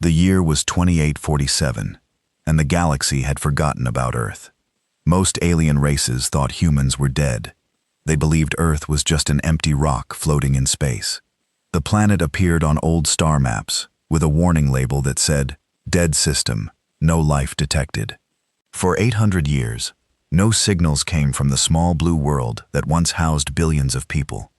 The year was 2847, and the galaxy had forgotten about Earth. Most alien races thought humans were dead. They believed Earth was just an empty rock floating in space. The planet appeared on old star maps, with a warning label that said, "Dead system, no life detected." For 800 years, no signals came from the small blue world that once housed billions of people.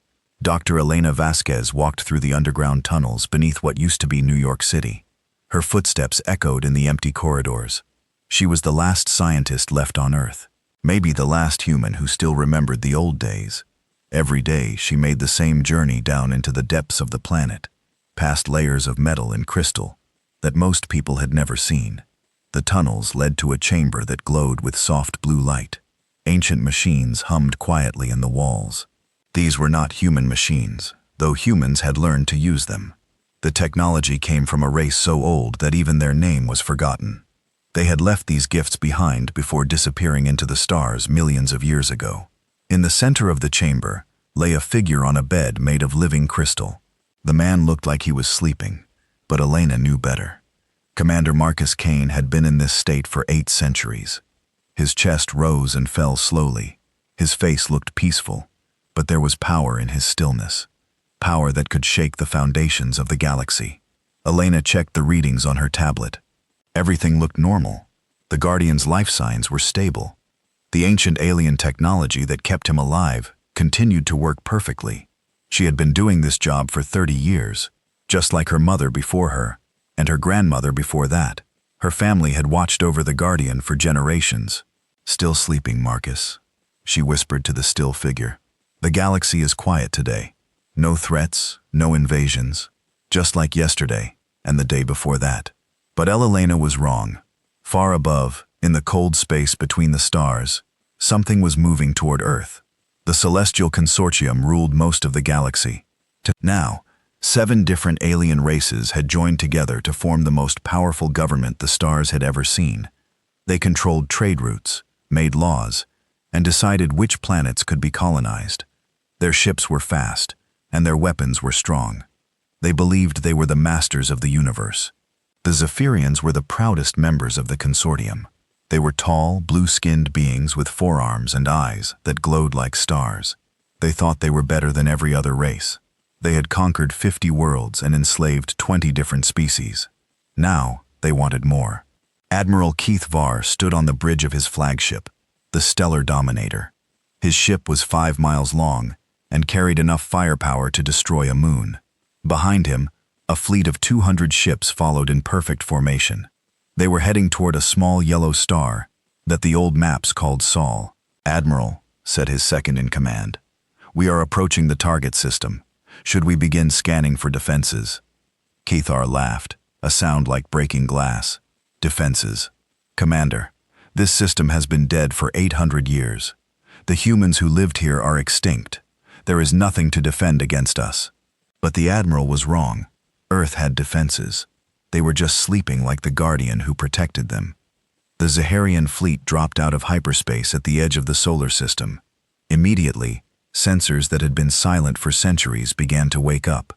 Dr. Elena Vasquez walked through the underground tunnels beneath what used to be New York City. Her footsteps echoed in the empty corridors. She was the last scientist left on Earth, maybe the last human who still remembered the old days. Every day, she made the same journey down into the depths of the planet, past layers of metal and crystal that most people had never seen. The tunnels led to a chamber that glowed with soft blue light. Ancient machines hummed quietly in the walls. These were not human machines, though humans had learned to use them. The technology came from a race so old that even their name was forgotten. They had left these gifts behind before disappearing into the stars millions of years ago. In the center of the chamber lay a figure on a bed made of living crystal. The man looked like he was sleeping, but Elena knew better. Commander Marcus Kane had been in this state for 8 centuries. His chest rose and fell slowly. His face looked peaceful, but there was power in his stillness. Power that could shake the foundations of the galaxy. Elena checked the readings on her tablet. Everything looked normal. The Guardian's life signs were stable. The ancient alien technology that kept him alive continued to work perfectly. She had been doing this job for 30 years, just like her mother before her, and her grandmother before that. Her family had watched over the Guardian for generations. "Still sleeping, Marcus," she whispered to the still figure. "The galaxy is quiet today. No threats, no invasions, just like yesterday and the day before that." But Elena was wrong. Far above, in the cold space between the stars, something was moving toward Earth. The Celestial Consortium ruled most of the galaxy. Now, 7 different alien races had joined together to form the most powerful government the stars had ever seen. They controlled trade routes, made laws, and decided which planets could be colonized. Their ships were fast, and their weapons were strong. They believed they were the masters of the universe. The Zephyrians were the proudest members of the consortium. They were tall, blue-skinned beings with forearms and eyes that glowed like stars. They thought they were better than every other race. They had conquered 50 worlds and enslaved 20 different species. Now, they wanted more. Admiral Keith Varr stood on the bridge of his flagship, the Stellar Dominator. His ship was 5 miles long and carried enough firepower to destroy a moon. Behind him, a fleet of 200 ships followed in perfect formation. They were heading toward a small yellow star that the old maps called Sol. "Admiral," said his second-in-command, "we are approaching the target system. Should we begin scanning for defenses?" Keithar laughed, a sound like breaking glass. "Defenses? Commander, this system has been dead for 800 years. The humans who lived here are extinct. There is nothing to defend against us." But the Admiral was wrong. Earth had defenses. They were just sleeping like the Guardian who protected them. The Zaharian fleet dropped out of hyperspace at the edge of the solar system. Immediately, sensors that had been silent for centuries began to wake up.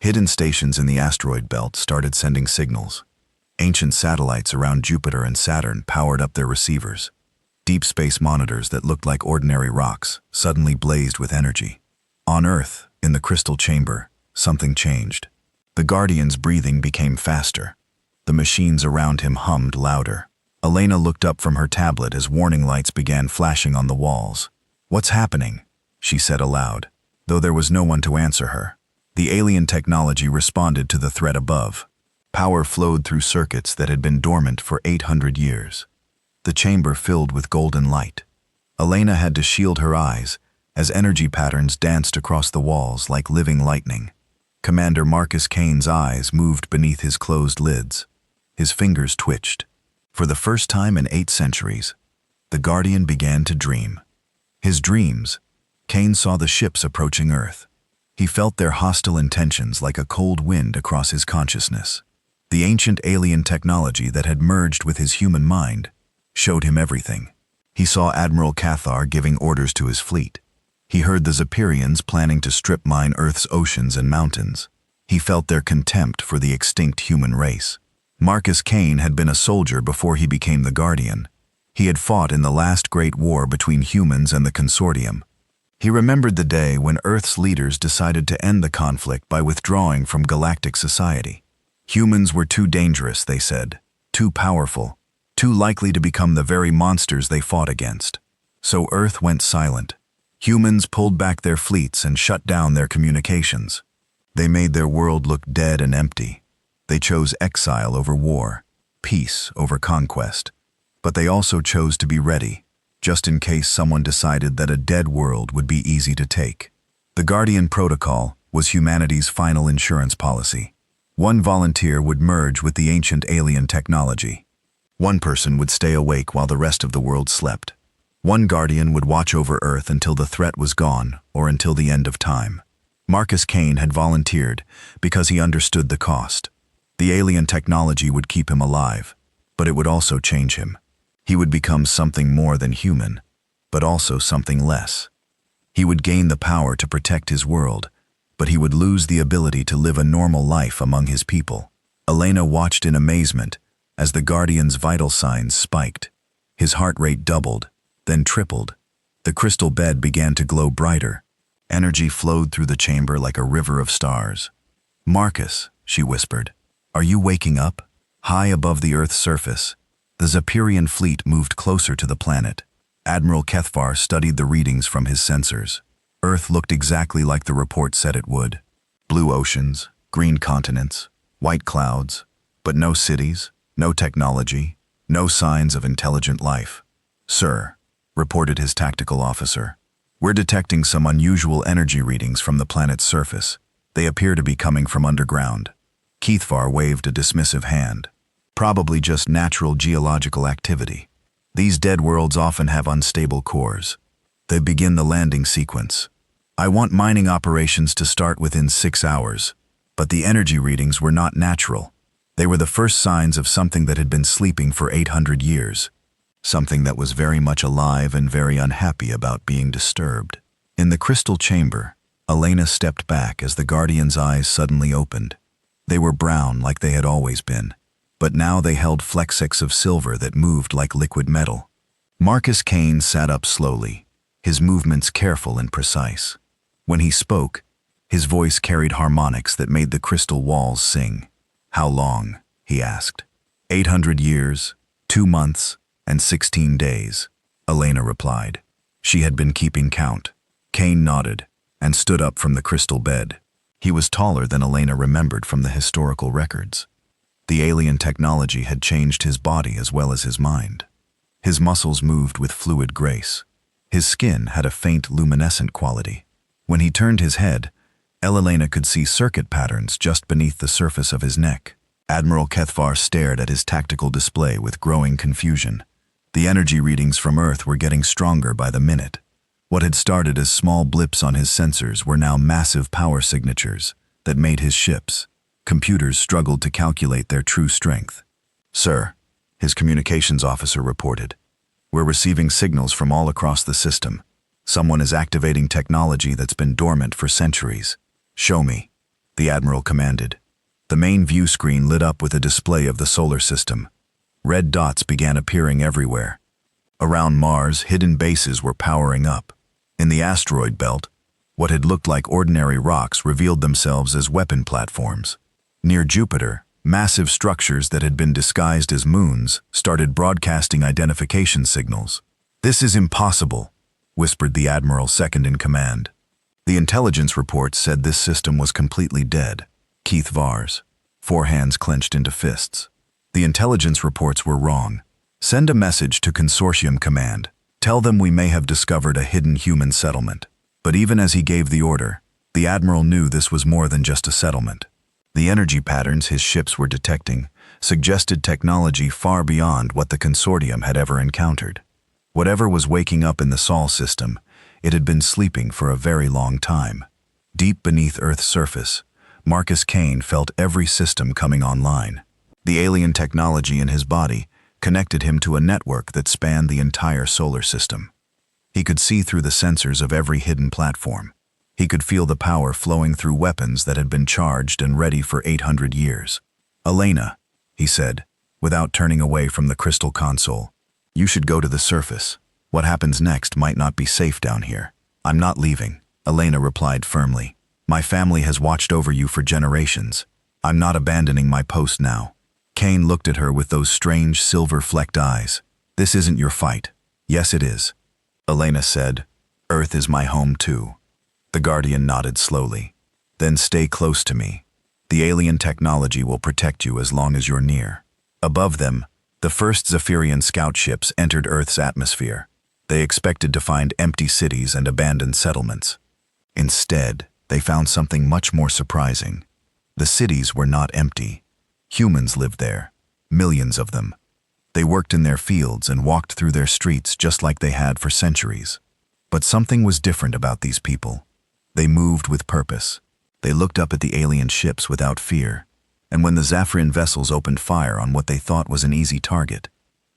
Hidden stations in the asteroid belt started sending signals. Ancient satellites around Jupiter and Saturn powered up their receivers. Deep space monitors that looked like ordinary rocks suddenly blazed with energy. On Earth, in the crystal chamber, something changed. The Guardian's breathing became faster. The machines around him hummed louder. Elena looked up from her tablet as warning lights began flashing on the walls. "What's happening?" she said aloud, though there was no one to answer her. The alien technology responded to the threat above. Power flowed through circuits that had been dormant for 800 years. The chamber filled with golden light. Elena had to shield her eyes as energy patterns danced across the walls like living lightning. Commander Marcus Kane's eyes moved beneath his closed lids. His fingers twitched. For the first time in 8 centuries, the Guardian began to dream. His dreams, Kane saw the ships approaching Earth. He felt their hostile intentions like a cold wind across his consciousness. The ancient alien technology that had merged with his human mind showed him everything. He saw Admiral Cathar giving orders to his fleet. He heard the Zephyrians planning to strip mine Earth's oceans and mountains. He felt their contempt for the extinct human race. Marcus Kane had been a soldier before he became the Guardian. He had fought in the last great war between humans and the Consortium. He remembered the day when Earth's leaders decided to end the conflict by withdrawing from galactic society. Humans were too dangerous, they said, too powerful, too likely to become the very monsters they fought against. So Earth went silent. Humans pulled back their fleets and shut down their communications. They made their world look dead and empty. They chose exile over war, peace over conquest. But they also chose to be ready, just in case someone decided that a dead world would be easy to take. The Guardian Protocol was humanity's final insurance policy. One volunteer would merge with the ancient alien technology. One person would stay awake while the rest of the world slept. One Guardian would watch over Earth until the threat was gone or until the end of time. Marcus Kane had volunteered because he understood the cost. The alien technology would keep him alive, but it would also change him. He would become something more than human, but also something less. He would gain the power to protect his world, but he would lose the ability to live a normal life among his people. Elena watched in amazement as the Guardian's vital signs spiked. His heart rate doubled, then tripled. The crystal bed began to glow brighter. Energy flowed through the chamber like a river of stars. "Marcus," she whispered, "are you waking up?" High above the Earth's surface, the Zephyrian fleet moved closer to the planet. Admiral Kethvar studied the readings from his sensors. Earth looked exactly like the report said it would. Blue oceans, green continents, white clouds, but no cities, no technology, no signs of intelligent life. "Sir," reported his tactical officer, "we're detecting some unusual energy readings from the planet's surface. They appear to be coming from underground." Kethvar waved a dismissive hand. "Probably just natural geological activity. These dead worlds often have unstable cores. They begin the landing sequence. I want mining operations to start within 6 hours, but the energy readings were not natural. They were the first signs of something that had been sleeping for 800 years. Something that was very much alive and very unhappy about being disturbed." In the crystal chamber, Elena stepped back as the Guardian's eyes suddenly opened. They were brown like they had always been, but now they held flecks of silver that moved like liquid metal. Marcus Kane sat up slowly, his movements careful and precise. When he spoke, his voice carried harmonics that made the crystal walls sing. "How long?" he asked. 800 years, 2 months, and 16 days, Elena replied. She had been keeping count. Kane nodded and stood up from the crystal bed. He was taller than Elena remembered from the historical records. The alien technology had changed his body as well as his mind. His muscles moved with fluid grace. His skin had a faint luminescent quality. When he turned his head, Elena could see circuit patterns just beneath the surface of his neck. Admiral Kethvar stared at his tactical display with growing confusion. The energy readings from Earth were getting stronger by the minute. What had started as small blips on his sensors were now massive power signatures that made his ships. Computers struggled to calculate their true strength. "Sir," his communications officer reported, "we're receiving signals from all across the system. Someone is activating technology that's been dormant for centuries." "Show me," the Admiral commanded. The main view screen lit up with a display of the solar system. Red dots began appearing everywhere. Around Mars, hidden bases were powering up. In the asteroid belt, what had looked like ordinary rocks revealed themselves as weapon platforms. Near Jupiter, massive structures that had been disguised as moons started broadcasting identification signals. "This is impossible," whispered the Admiral second in command. The intelligence report said this system was completely dead. Kethvar's, 4 hands clenched into fists. The intelligence reports were wrong. "Send a message to Consortium Command. Tell them we may have discovered a hidden human settlement." But even as he gave the order, the Admiral knew this was more than just a settlement. The energy patterns his ships were detecting suggested technology far beyond what the Consortium had ever encountered. Whatever was waking up in the Sol system, it had been sleeping for a very long time. Deep beneath Earth's surface, Marcus Kane felt every system coming online. The alien technology in his body connected him to a network that spanned the entire solar system. He could see through the sensors of every hidden platform. He could feel the power flowing through weapons that had been charged and ready for 800 years. "Elena," he said, without turning away from the crystal console. You should go to the surface. What happens next might not be safe down here. I'm not leaving, Elena replied firmly. My family has watched over you for generations. I'm not abandoning my post now. Kane looked at her with those strange silver-flecked eyes. This isn't your fight. Yes, it is. Elena said, Earth is my home too. The Guardian nodded slowly. Then stay close to me. The alien technology will protect you as long as you're near. Above them, the first Zephyrian scout ships entered Earth's atmosphere. They expected to find empty cities and abandoned settlements. Instead, they found something much more surprising. The cities were not empty. Humans lived there, millions of them. They worked in their fields and walked through their streets just like they had for centuries. But something was different about these people. They moved with purpose. They looked up at the alien ships without fear, and when the Zephyrian vessels opened fire on what they thought was an easy target,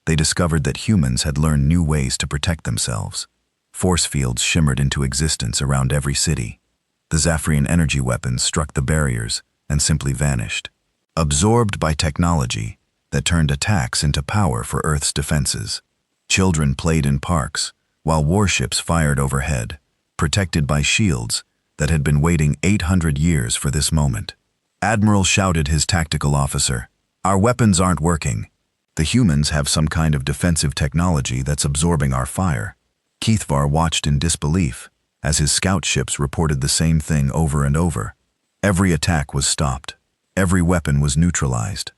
they discovered that humans had learned new ways to protect themselves. Force fields shimmered into existence around every city. The Zephyrian energy weapons struck the barriers and simply vanished, absorbed by technology that turned attacks into power for Earth's defenses. Children played in parks, while warships fired overhead, protected by shields that had been waiting 800 years for this moment. Admiral shouted his tactical officer, Our weapons aren't working. The humans have some kind of defensive technology that's absorbing our fire. Keithvar watched in disbelief as his scout ships reported the same thing over and over. Every attack was stopped. Every weapon was neutralized.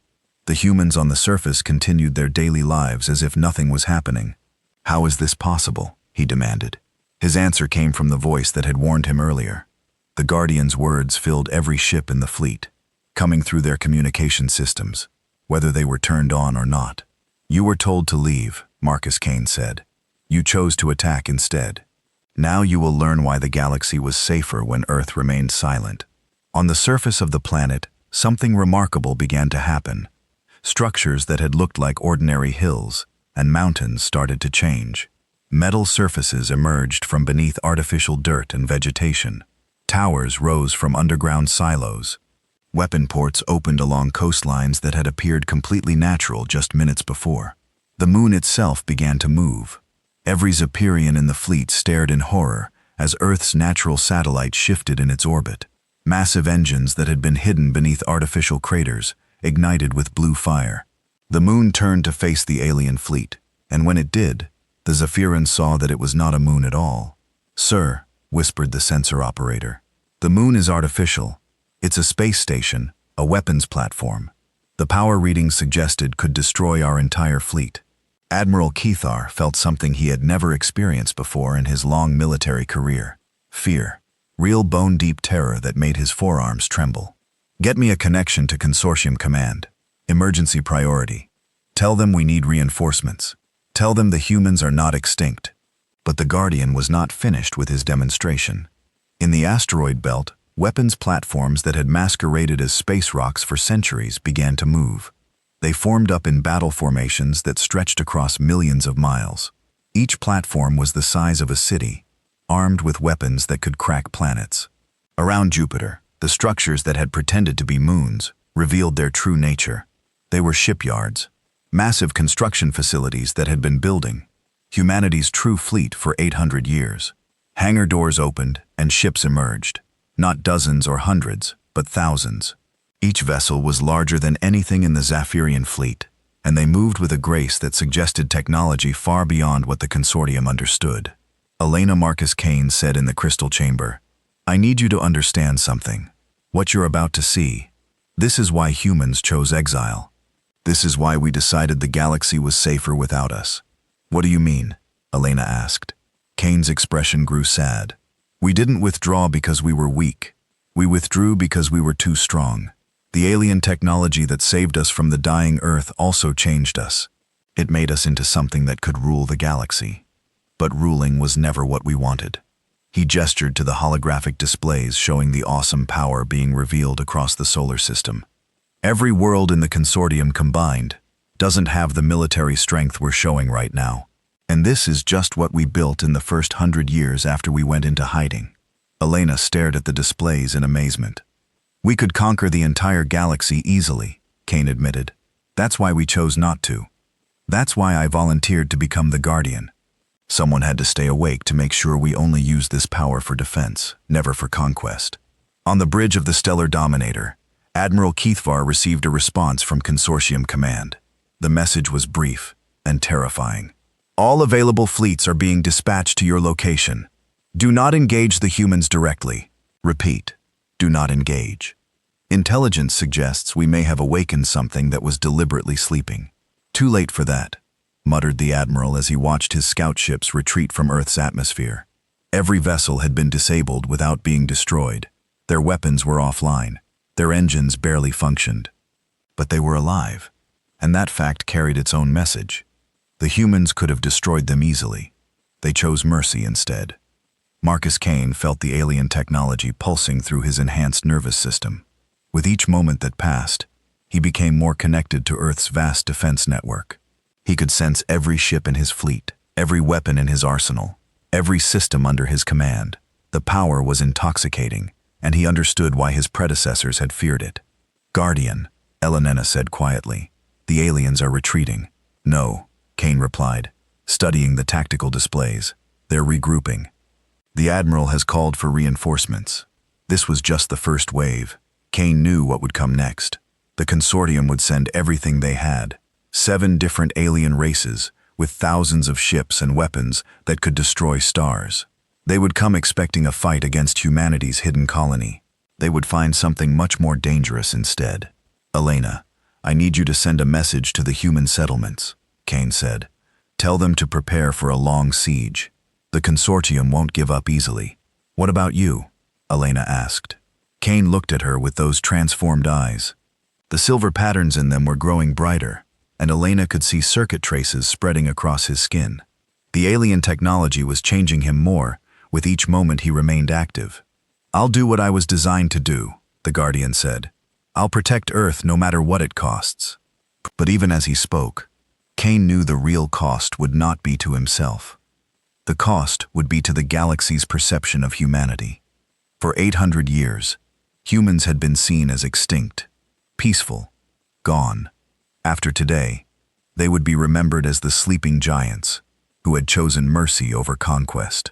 The humans on the surface continued their daily lives as if nothing was happening. How is this possible? He demanded. His answer came from the voice that had warned him earlier. The Guardian's words filled every ship in the fleet, coming through their communication systems, whether they were turned on or not. You were told to leave, Marcus Kane said. You chose to attack instead. Now you will learn why the galaxy was safer when Earth remained silent. On the surface of the planet, something remarkable began to happen. Structures that had looked like ordinary hills and mountains started to change. Metal surfaces emerged from beneath artificial dirt and vegetation. Towers rose from underground silos. Weapon ports opened along coastlines that had appeared completely natural just minutes before. The moon itself began to move. Every Zephyrian in the fleet stared in horror as Earth's natural satellite shifted in its orbit. Massive engines that had been hidden beneath artificial craters ignited with blue fire. The moon turned to face the alien fleet, and when it did, the Zephyrians saw that it was not a moon at all. Sir, whispered the sensor operator, the moon is artificial. It's a space station, a weapons platform. The power readings suggested could destroy our entire fleet. Admiral Keithar felt something he had never experienced before in his long military career. Fear. Real bone-deep terror that made his forearms tremble. Get me a connection to Consortium Command. Emergency priority. Tell them we need reinforcements. Tell them the humans are not extinct. But the Guardian was not finished with his demonstration. In the asteroid belt, weapons platforms that had masqueraded as space rocks for centuries began to move. They formed up in battle formations that stretched across millions of miles. Each platform was the size of a city, armed with weapons that could crack planets. Around Jupiter, the structures that had pretended to be moons revealed their true nature. They were shipyards, massive construction facilities that had been building humanity's true fleet for 800 years. Hangar doors opened and ships emerged, not dozens or hundreds, but thousands. Each vessel was larger than anything in the Zephyrian fleet, and they moved with a grace that suggested technology far beyond what the Consortium understood. Elena Marcus Kane said in the crystal chamber, I need you to understand something. What you're about to see. This is why humans chose exile. This is why we decided the galaxy was safer without us. What do you mean? Elena asked. Kane's expression grew sad. We didn't withdraw because we were weak. We withdrew because we were too strong. The alien technology that saved us from the dying Earth also changed us. It made us into something that could rule the galaxy. But ruling was never what we wanted. He gestured to the holographic displays showing the awesome power being revealed across the solar system. Every world in the Consortium combined doesn't have the military strength we're showing right now. And this is just what we built in the first 100 years after we went into hiding. Elena stared at the displays in amazement. We could conquer the entire galaxy easily, Kane admitted. That's why we chose not to. That's why I volunteered to become the Guardian. Someone had to stay awake to make sure we only used this power for defense, never for conquest. On the bridge of the Stellar Dominator, Admiral Keithvar received a response from Consortium Command. The message was brief and terrifying. All available fleets are being dispatched to your location. Do not engage the humans directly. Repeat, do not engage. Intelligence suggests we may have awakened something that was deliberately sleeping. Too late for that, muttered the Admiral as he watched his scout ships retreat from Earth's atmosphere. Every vessel had been disabled without being destroyed. Their weapons were offline. Their engines barely functioned. But they were alive, and that fact carried its own message. The humans could have destroyed them easily. They chose mercy instead. Marcus Kane felt the alien technology pulsing through his enhanced nervous system. With each moment that passed, he became more connected to Earth's vast defense network. He could sense every ship in his fleet, every weapon in his arsenal, every system under his command. The power was intoxicating, and he understood why his predecessors had feared it. "Guardian," Elenena said quietly. "The aliens are retreating." "No," Kane replied, studying the tactical displays. "They're regrouping. The Admiral has called for reinforcements." This was just the first wave. Kane knew what would come next. The Consortium would send everything they had. 7 different alien races, with thousands of ships and weapons that could destroy stars. They would come expecting a fight against humanity's hidden colony. They would find something much more dangerous instead. "Elena, I need you to send a message to the human settlements," Kane said. "Tell them to prepare for a long siege. The Consortium won't give up easily." "What about you?" Elena asked. Kane looked at her with those transformed eyes. The silver patterns in them were growing brighter, and Elena could see circuit traces spreading across his skin. The alien technology was changing him more. With each moment he remained active. "I'll do what I was designed to do," the Guardian said. "I'll protect Earth no matter what it costs." But even as he spoke, Kane knew the real cost would not be to himself. The cost would be to the galaxy's perception of humanity. For 800 years, humans had been seen as extinct, peaceful, gone. After today, they would be remembered as the sleeping giants who had chosen mercy over conquest.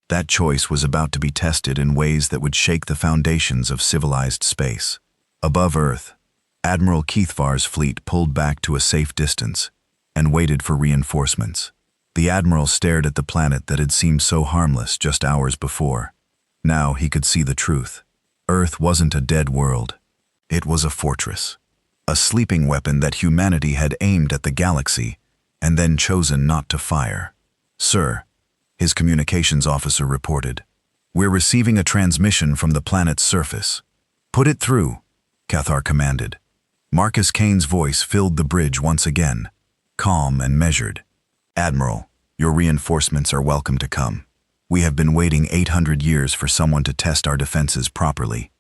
That choice was about to be tested in ways that would shake the foundations of civilized space. Above Earth, Admiral Keithvar's fleet pulled back to a safe distance and waited for reinforcements. The Admiral stared at the planet that had seemed so harmless just hours before. Now he could see the truth. Earth wasn't a dead world. It was a fortress. A sleeping weapon that humanity had aimed at the galaxy and then chosen not to fire. "Sir," his communications officer reported, "we're receiving a transmission from the planet's surface." "Put it through," Cathar commanded. Marcus Kane's voice filled the bridge once again, calm and measured. "Admiral, your reinforcements are welcome to come. We have been waiting 800 years for someone to test our defenses properly.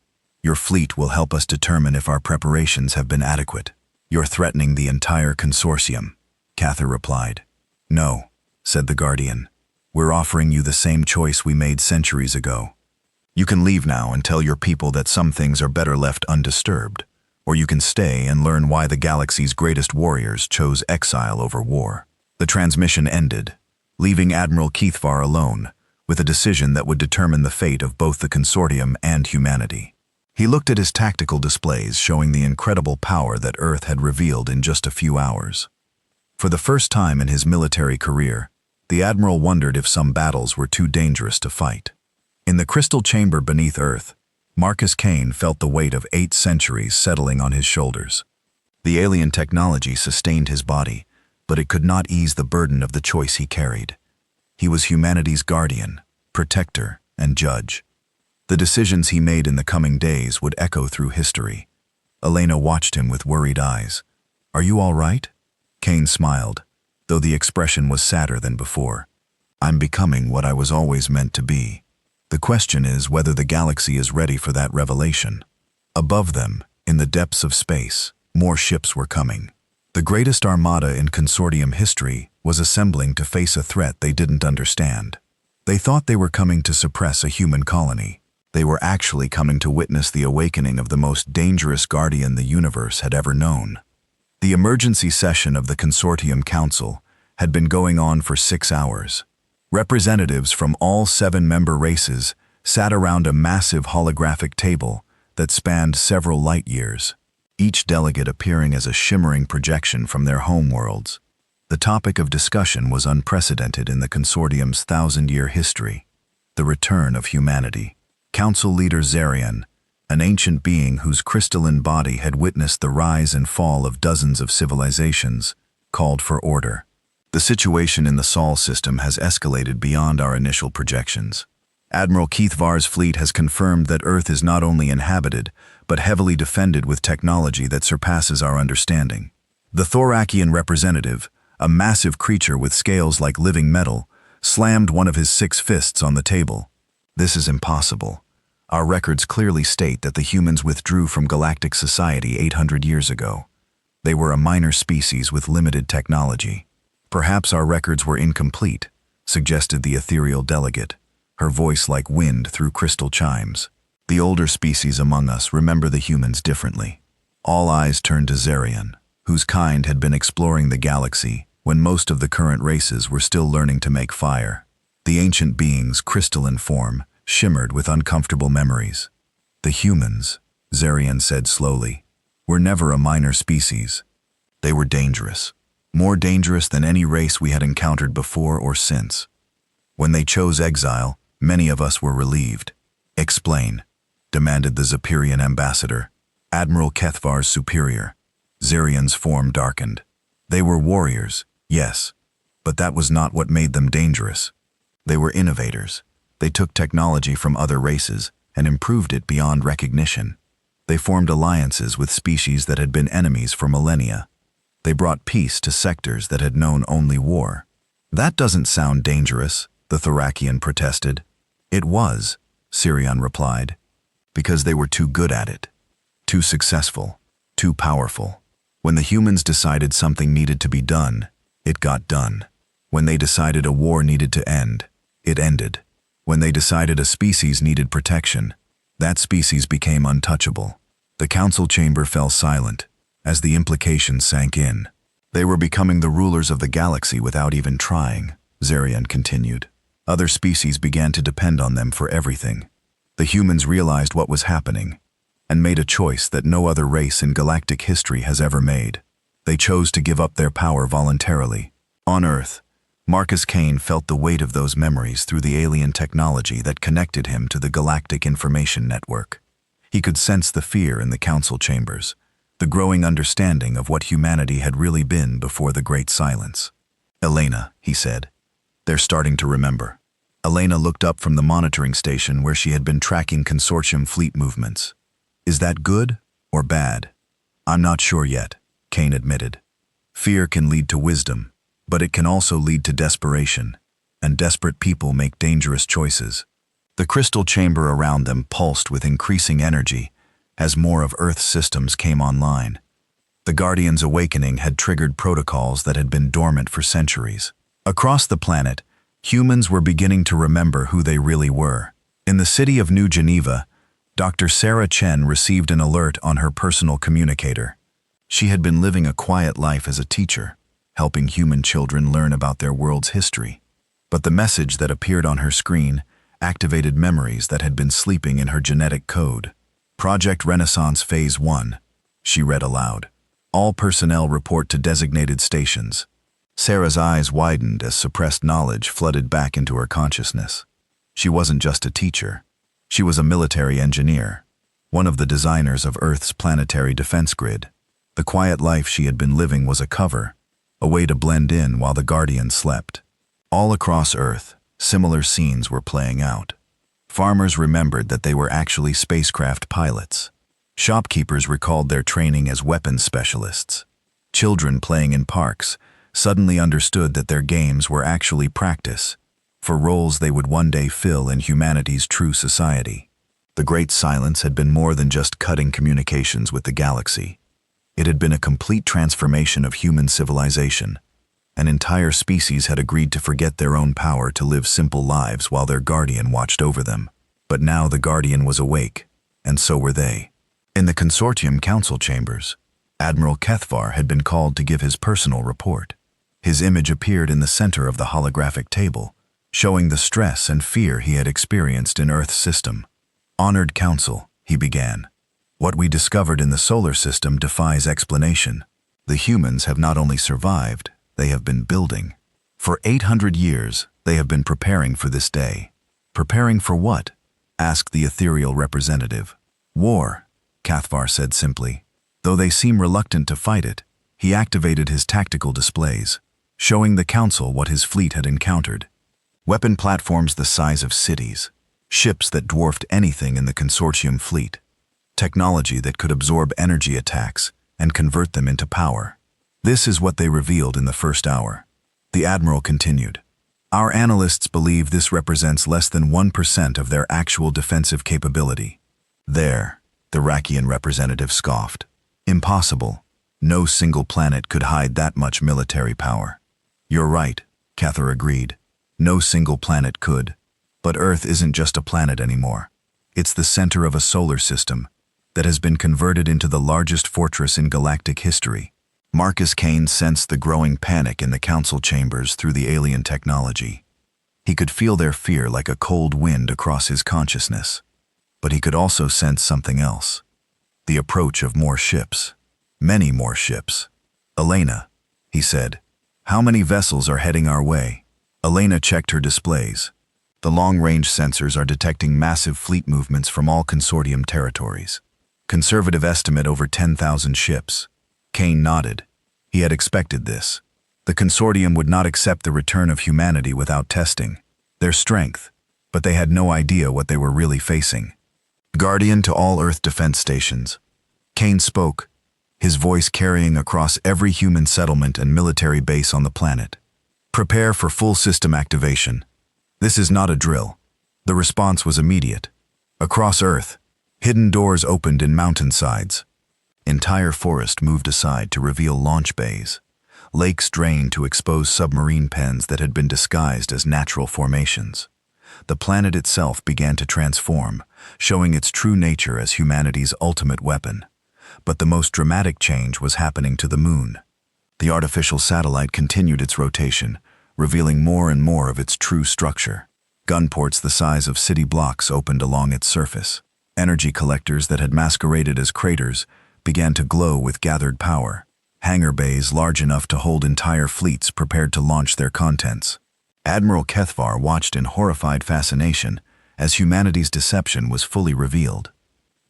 Your fleet will help us determine if our preparations have been adequate." "You're threatening the entire consortium," Cathar replied. "No," said the Guardian. "We're offering you the same choice we made centuries ago. You can leave now and tell your people that some things are better left undisturbed, or you can stay and learn why the galaxy's greatest warriors chose exile over war." The transmission ended, leaving Admiral Keithvar alone, with a decision that would determine the fate of both the Consortium and humanity. He looked at his tactical displays showing the incredible power that Earth had revealed in just a few hours. For the first time in his military career, the Admiral wondered if some battles were too dangerous to fight. In the crystal chamber beneath Earth, Marcus Kane felt the weight of 8 centuries settling on his shoulders. The alien technology sustained his body, but it could not ease the burden of the choice he carried. He was humanity's guardian, protector, and judge. The decisions he made in the coming days would echo through history. Elena watched him with worried eyes. "Are you all right?" Kane smiled, though the expression was sadder than before. "I'm becoming what I was always meant to be. The question is whether the galaxy is ready for that revelation." Above them, in the depths of space, more ships were coming. The greatest armada in Consortium history was assembling to face a threat they didn't understand. They thought they were coming to suppress a human colony. They were actually coming to witness the awakening of the most dangerous guardian the universe had ever known. The emergency session of the Consortium Council had been going on for 6 hours. Representatives from all 7 member races sat around a massive holographic table that spanned several light years, each delegate appearing as a shimmering projection from their homeworlds. The topic of discussion was unprecedented in the Consortium's 1,000-year history: the return of humanity. Council leader Zarian, an ancient being whose crystalline body had witnessed the rise and fall of dozens of civilizations, called for order. The situation in the Sol system has escalated beyond our initial projections. Admiral Keithvar's fleet has confirmed that Earth is not only inhabited, but heavily defended with technology that surpasses our understanding. The Thorakian representative, a massive creature with scales like living metal, slammed one of his 6 fists on the table. This is impossible. Our records clearly state that the humans withdrew from galactic society 800 years ago. They were a minor species with limited technology. Perhaps our records were incomplete, suggested the ethereal delegate, her voice like wind through crystal chimes. The older species among us remember the humans differently. All eyes turned to Zarian, whose kind had been exploring the galaxy when most of the current races were still learning to make fire. The ancient being's crystalline form shimmered with uncomfortable memories. The humans, Zarian said slowly, were never a minor species. They were dangerous. More dangerous than any race we had encountered before or since. When they chose exile, many of us were relieved. Explain, demanded the Zepyrian ambassador, Admiral Kethvar's superior. Zarian's form darkened. They were warriors, yes, but that was not what made them dangerous. They were innovators. They took technology from other races and improved it beyond recognition. They formed alliances with species that had been enemies for millennia. They brought peace to sectors that had known only war. That doesn't sound dangerous, the Thorakian protested. It was, Sirion replied, because they were too good at it. Too successful, too powerful. When the humans decided something needed to be done, it got done. When they decided a war needed to end, it ended. When they decided a species needed protection, that species became untouchable. The council chamber fell silent as the implications sank in. They were becoming the rulers of the galaxy without even trying, Zarian continued. Other species began to depend on them for everything. The humans realized what was happening and made a choice that no other race in galactic history has ever made. They chose to give up their power voluntarily. On Earth, Marcus Kane felt the weight of those memories through the alien technology that connected him to the Galactic Information Network. He could sense the fear in the council chambers, the growing understanding of what humanity had really been before the Great Silence. Elena, he said, they're starting to remember. Elena looked up from the monitoring station where she had been tracking consortium fleet movements. Is that good or bad? I'm not sure yet, Kane admitted. Fear can lead to wisdom, but it can also lead to desperation, and desperate people make dangerous choices. The crystal chamber around them pulsed with increasing energy as more of Earth's systems came online. The Guardian's awakening had triggered protocols that had been dormant for centuries. Across the planet, humans were beginning to remember who they really were. In the city of New Geneva, Dr. Sarah Chen received an alert on her personal communicator. She had been living a quiet life as a teacher, helping human children learn about their world's history. But the message that appeared on her screen activated memories that had been sleeping in her genetic code. Project Renaissance Phase 1, she read aloud. All personnel report to designated stations. Sarah's eyes widened as suppressed knowledge flooded back into her consciousness. She wasn't just a teacher. She was a military engineer, one of the designers of Earth's planetary defense grid. The quiet life she had been living was a cover, a way to blend in while the Guardian slept. All across Earth, similar scenes were playing out. Farmers remembered that they were actually spacecraft pilots. Shopkeepers recalled their training as weapons specialists. Children playing in parks suddenly understood that their games were actually practice for roles they would one day fill in humanity's true society. The Great Silence had been more than just cutting communications with the galaxy. It had been a complete transformation of human civilization. An entire species had agreed to forget their own power to live simple lives while their guardian watched over them. But now the guardian was awake, and so were they. In the Consortium council chambers, Admiral Kethvar had been called to give his personal report. His image appeared in the center of the holographic table, showing the stress and fear he had experienced in Earth's system. "Honored Council," he began. "What we discovered in the solar system defies explanation. The humans have not only survived, they have been building. For 800 years, they have been preparing for this day." "Preparing for what?" asked the ethereal representative. "War," Kethvar said simply. Though they seem reluctant to fight it, he activated his tactical displays, showing the Council what his fleet had encountered. Weapon platforms the size of cities, ships that dwarfed anything in the consortium fleet, technology that could absorb energy attacks and convert them into power. This is what they revealed in the first hour. The Admiral continued. "Our analysts believe this represents less than 1% of their actual defensive capability." "There," the Rakian representative scoffed. "Impossible. No single planet could hide that much military power." "You're right," Kethvar agreed. "No single planet could. But Earth isn't just a planet anymore. It's the center of a solar system that has been converted into the largest fortress in galactic history." Marcus Kane sensed the growing panic in the council chambers through the alien technology. He could feel their fear like a cold wind across his consciousness. But he could also sense something else. The approach of more ships. Many more ships. "Elena," he said, "how many vessels are heading our way?" Elena checked her displays. "The long-range sensors are detecting massive fleet movements from all consortium territories. Conservative estimate over 10,000 ships." Kane nodded. He had expected this. The consortium would not accept the return of humanity without testing their strength, but they had no idea what they were really facing. "Guardian to all Earth defense stations." Kane spoke, his voice carrying across every human settlement and military base on the planet. "Prepare for full system activation. This is not a drill." The response was immediate. Across Earth, hidden doors opened in mountainsides. Entire forest moved aside to reveal launch bays. Lakes drained to expose submarine pens that had been disguised as natural formations. The planet itself began to transform, showing its true nature as humanity's ultimate weapon. But the most dramatic change was happening to the moon. The artificial satellite continued its rotation, revealing more and more of its true structure. Gunports the size of city blocks opened along its surface. Energy collectors that had masqueraded as craters began to glow with gathered power. Hangar bays large enough to hold entire fleets prepared to launch their contents. Admiral Kethvar watched in horrified fascination as humanity's deception was fully revealed.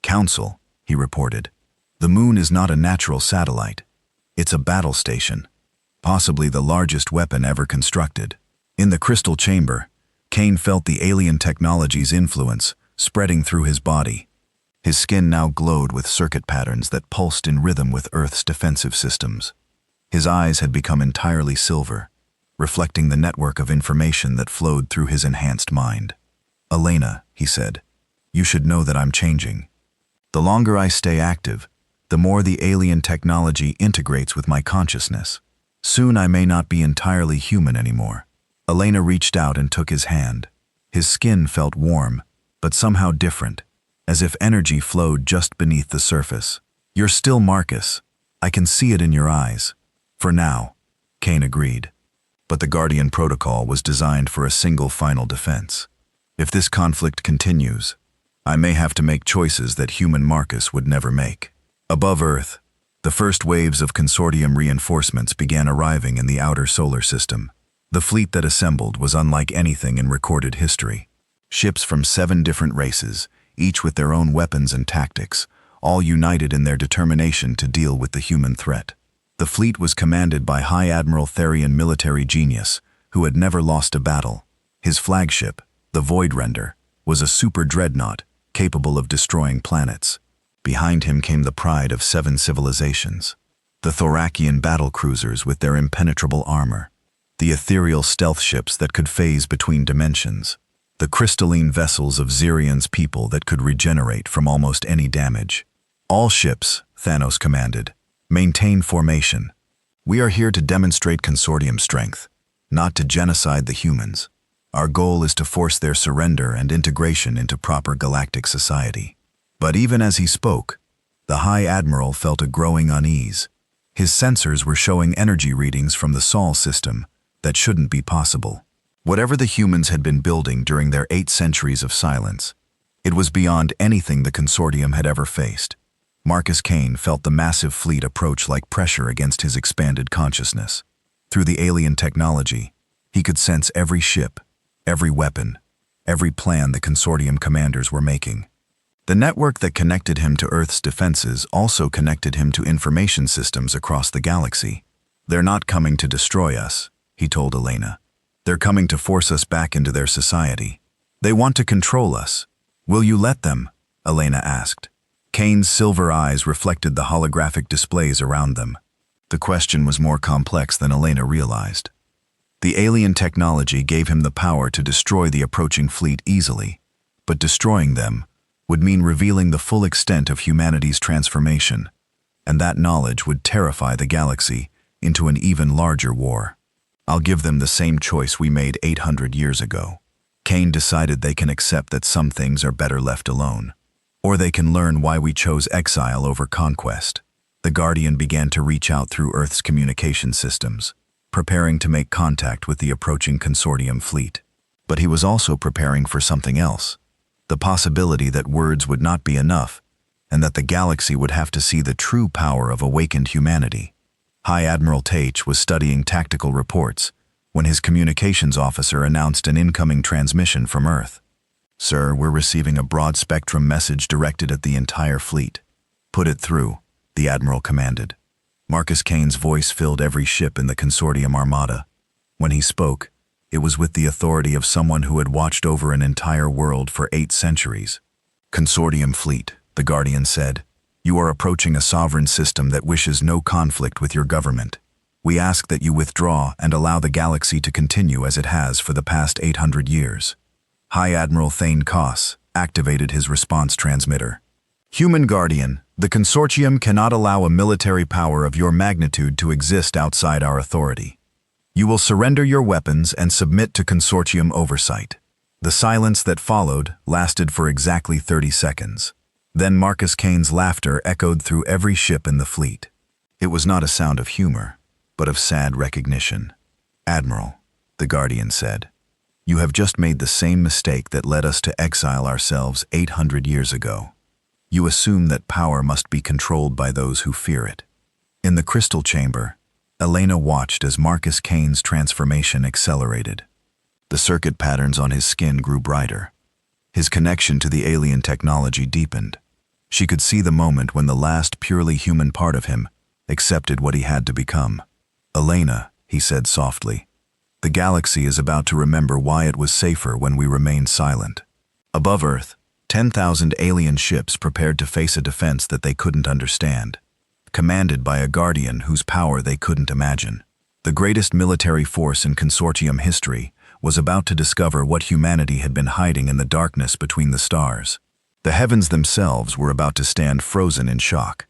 "Council," he reported, "the moon is not a natural satellite. It's a battle station, possibly the largest weapon ever constructed." In the crystal chamber, Kane felt the alien technology's influence spreading through his body. His skin now glowed with circuit patterns that pulsed in rhythm with Earth's defensive systems. His eyes had become entirely silver, reflecting the network of information that flowed through his enhanced mind. "Elena," he said, "you should know that I'm changing. The longer I stay active, the more the alien technology integrates with my consciousness. Soon I may not be entirely human anymore." Elena reached out and took his hand. His skin felt warm, but somehow different, as if energy flowed just beneath the surface. "You're still Marcus. I can see it in your eyes." "For now," Kane agreed. But the Guardian Protocol was designed for a single final defense. If this conflict continues, I may have to make choices that human Marcus would never make. Above Earth, the first waves of consortium reinforcements began arriving in the outer solar system. The fleet that assembled was unlike anything in recorded history. Ships from 7 different races, each with their own weapons and tactics, all united in their determination to deal with the human threat. The fleet was commanded by High Admiral Therian military genius, who had never lost a battle. His flagship, the Voidrender, was a super dreadnought capable of destroying planets. Behind him came the pride of 7 civilizations, the Thorakian battle cruisers with their impenetrable armor, the ethereal stealth ships that could phase between dimensions, the crystalline vessels of Xyrion's people that could regenerate from almost any damage. "All ships," Thanos commanded, "maintain formation. We are here to demonstrate consortium strength, not to genocide the humans. Our goal is to force their surrender and integration into proper galactic society." But even as he spoke, The High Admiral felt a growing unease. His sensors were showing energy readings from the Sol system that shouldn't be possible. Whatever the humans had been building during their 8 centuries of silence, it was beyond anything the Consortium had ever faced. Marcus Kane felt the massive fleet approach like pressure against his expanded consciousness. Through the alien technology, he could sense every ship, every weapon, every plan the Consortium commanders were making. The network that connected him to Earth's defenses also connected him to information systems across the galaxy. "They're not coming to destroy us," he told Elena. "They're coming to force us back into their society. They want to control us. Will you let them?" Elena asked. Kane's silver eyes reflected the holographic displays around them. The question was more complex than Elena realized. The alien technology gave him the power to destroy the approaching fleet easily, but destroying them would mean revealing the full extent of humanity's transformation, and that knowledge would terrify the galaxy into an even larger war. "I'll give them the same choice we made 800 years ago." Kane decided they can accept that some things are better left alone, or they can learn why we chose exile over conquest. The Guardian began to reach out through Earth's communication systems, preparing to make contact with the approaching Consortium fleet. But he was also preparing for something else. The possibility that words would not be enough, and that the galaxy would have to see the true power of awakened humanity. High Admiral Tate was studying tactical reports when his communications officer announced an incoming transmission from Earth. "Sir, we're receiving a broad-spectrum message directed at the entire fleet." "Put it through," the Admiral commanded. Marcus Kane's voice filled every ship in the Consortium armada. When he spoke, it was with the authority of someone who had watched over an entire world for 8 centuries. "Consortium fleet," the Guardian said, "you are approaching a sovereign system that wishes no conflict with your government. We ask that you withdraw and allow the galaxy to continue as it has for the past 800 years. High Admiral Thane Koss activated his response transmitter. "Human Guardian, the Consortium cannot allow a military power of your magnitude to exist outside our authority. You will surrender your weapons and submit to Consortium oversight." The silence that followed lasted for exactly 30 seconds. Then Marcus Kane's laughter echoed through every ship in the fleet. It was not a sound of humor, but of sad recognition. "Admiral," the Guardian said, "you have just made the same mistake that led us to exile ourselves 800 years ago. You assume that power must be controlled by those who fear it." In the crystal chamber, Elena watched as Marcus Kane's transformation accelerated. The circuit patterns on his skin grew brighter. His connection to the alien technology deepened. She could see the moment when the last purely human part of him accepted what he had to become. "Elena," he said softly, "the galaxy is about to remember why it was safer when we remained silent." Above Earth, 10,000 alien ships prepared to face a defense that they couldn't understand, commanded by a Guardian whose power they couldn't imagine. The greatest military force in Consortium history was about to discover what humanity had been hiding in the darkness between the stars. The heavens themselves were about to stand frozen in shock.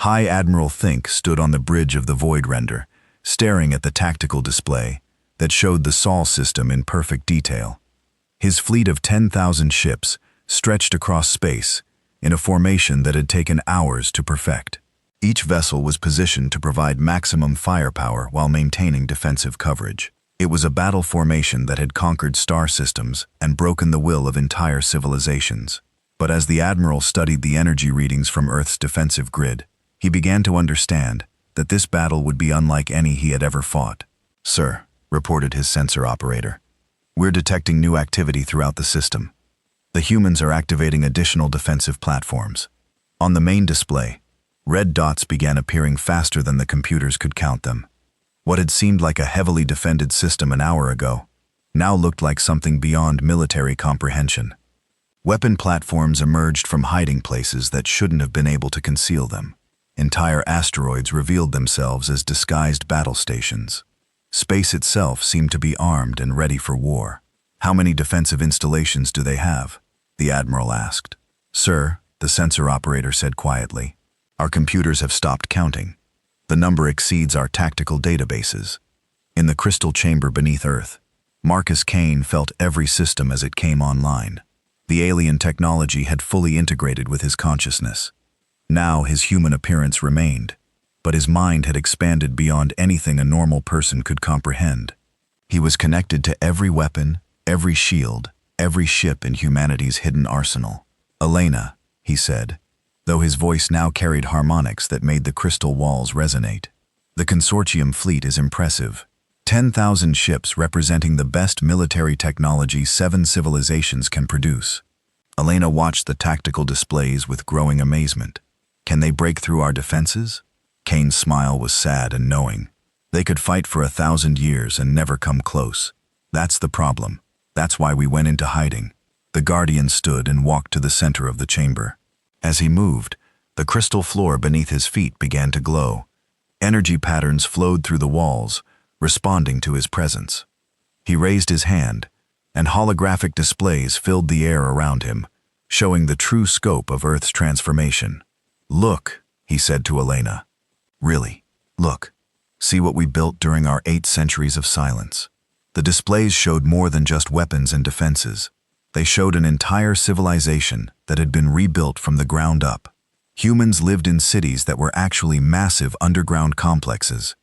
High Admiral Think stood on the bridge of the Void Render, staring at the tactical display that showed the Sol system in perfect detail. His fleet of 10,000 ships stretched across space in a formation that had taken hours to perfect. Each vessel was positioned to provide maximum firepower while maintaining defensive coverage. It was a battle formation that had conquered star systems and broken the will of entire civilizations. But as the Admiral studied the energy readings from Earth's defensive grid, he began to understand that this battle would be unlike any he had ever fought. "Sir," reported his sensor operator, "we're detecting new activity throughout the system. The humans are activating additional defensive platforms." On the main display, red dots began appearing faster than the computers could count them. What had seemed like a heavily defended system an hour ago now looked like something beyond military comprehension. Weapon platforms emerged from hiding places that shouldn't have been able to conceal them. Entire asteroids revealed themselves as disguised battle stations. Space itself seemed to be armed and ready for war. "How many defensive installations do they have?" the Admiral asked. "Sir," the sensor operator said quietly, "our computers have stopped counting. The number exceeds our tactical databases." In the crystal chamber beneath Earth, Marcus Kane felt every system as it came online. The alien technology had fully integrated with his consciousness. Now his human appearance remained, but his mind had expanded beyond anything a normal person could comprehend. He was connected to every weapon, every shield, every ship in humanity's hidden arsenal. "Elena," he said, though his voice now carried harmonics that made the crystal walls resonate. "The consortium fleet is impressive. 10,000 ships representing the best military technology 7 civilizations can produce." Elena watched the tactical displays with growing amazement. "Can they break through our defenses?" Kane's smile was sad and knowing. "They could fight for 1,000 years and never come close. That's the problem. That's why we went into hiding." The Guardian stood and walked to the center of the chamber. As he moved, the crystal floor beneath his feet began to glow. Energy patterns flowed through the walls, responding to his presence. He raised his hand, and holographic displays filled the air around him, showing the true scope of Earth's transformation. "Look," he said to Elena. "Really, look. See what we built during our 8 centuries of silence." The displays showed more than just weapons and defenses. They showed an entire civilization that had been rebuilt from the ground up. Humans lived in cities that were actually massive underground complexes.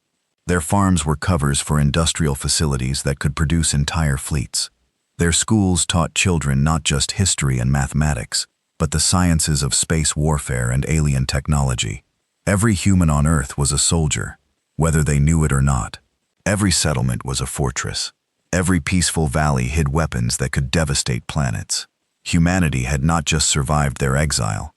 Their farms were covers for industrial facilities that could produce entire fleets. Their schools taught children not just history and mathematics, but the sciences of space warfare and alien technology. Every human on Earth was a soldier, whether they knew it or not. Every settlement was a fortress. Every peaceful valley hid weapons that could devastate planets. Humanity had not just survived their exile.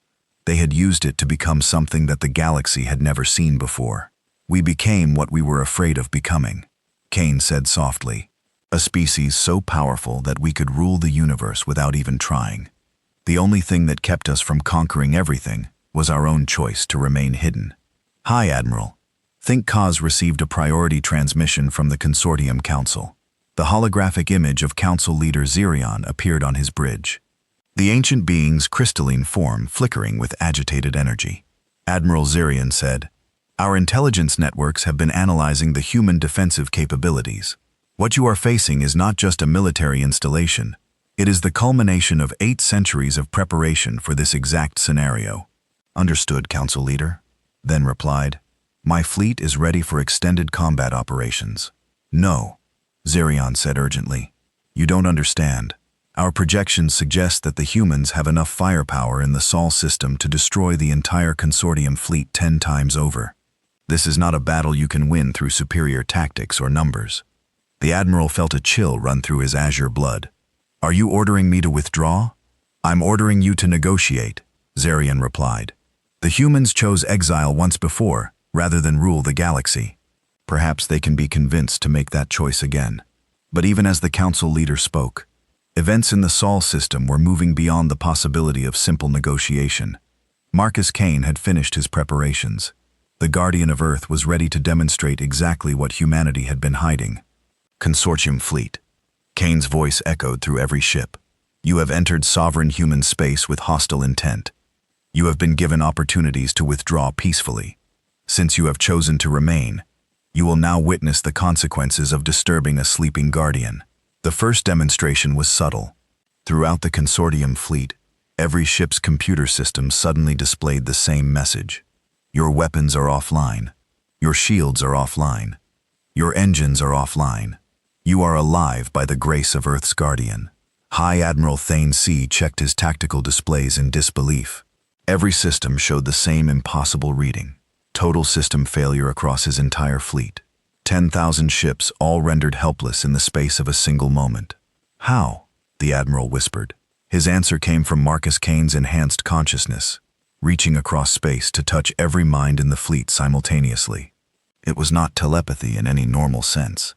They had used it to become something that the galaxy had never seen before. "We became what we were afraid of becoming," Kane said softly. "A species so powerful that we could rule the universe without even trying. The only thing that kept us from conquering everything was our own choice to remain hidden." "Hi, Admiral." Think Kaz received a priority transmission from the Consortium Council. The holographic image of Council Leader Zirion appeared on his bridge. The ancient being's crystalline form flickering with agitated energy. Admiral Zirion said, "Our intelligence networks have been analyzing the human defensive capabilities. What you are facing is not just a military installation. It is the culmination of 8 centuries of preparation for this exact scenario." "Understood, Council Leader," then replied, "My fleet is ready for extended combat operations." "No," Zirion said urgently. "You don't understand. Our projections suggest that the humans have enough firepower in the Sol system to destroy the entire Consortium fleet 10 times over. This is not a battle you can win through superior tactics or numbers." The Admiral felt a chill run through his azure blood. "Are you ordering me to withdraw?" "I'm ordering you to negotiate," Zirion replied. "The humans chose exile once before, rather than rule the galaxy. Perhaps they can be convinced to make that choice again." But even as the Council Leader spoke, events in the Sol system were moving beyond the possibility of simple negotiation. Marcus Kane had finished his preparations. The Guardian of Earth was ready to demonstrate exactly what humanity had been hiding. "Consortium fleet." Kane's voice echoed through every ship. "You have entered sovereign human space with hostile intent. You have been given opportunities to withdraw peacefully. Since you have chosen to remain, you will now witness the consequences of disturbing a sleeping Guardian." The first demonstration was subtle. Throughout the Consortium fleet, every ship's computer system suddenly displayed the same message. Your weapons are offline. Your shields are offline. Your engines are offline. You are alive by the grace of Earth's Guardian. High Admiral Thane C checked his tactical displays in disbelief. Every system showed the same impossible reading. Total system failure across his entire fleet. 10,000 ships all rendered helpless in the space of a single moment. "How?" the Admiral whispered. His answer came from Marcus Kane's enhanced consciousness, reaching across space to touch every mind in the fleet simultaneously. It was not telepathy in any normal sense.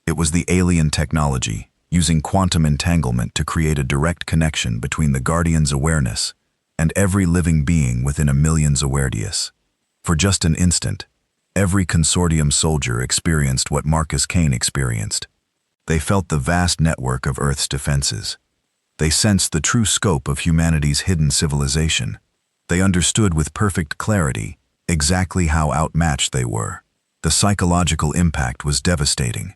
It was the alien technology, using quantum entanglement to create a direct connection between the Guardian's awareness and every living being within a million's awareness. For just an instant, every Consortium soldier experienced what Marcus Kane experienced. They felt the vast network of Earth's defenses. They sensed the true scope of humanity's hidden civilization. They understood with perfect clarity exactly how outmatched they were. The psychological impact was devastating.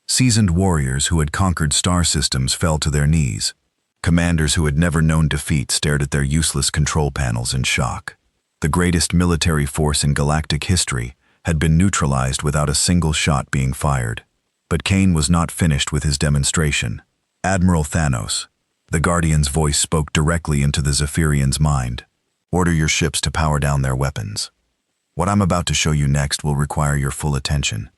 Seasoned warriors who had conquered star systems fell to their knees. Commanders who had never known defeat stared at their useless control panels in shock. The greatest military force in galactic history had been neutralized without a single shot being fired. But Kane was not finished with his demonstration. Admiral Thanos, the Guardian's voice spoke directly into the Zephyrian's mind. Order your ships to power down their weapons. What I'm about to show you next will require your full attention.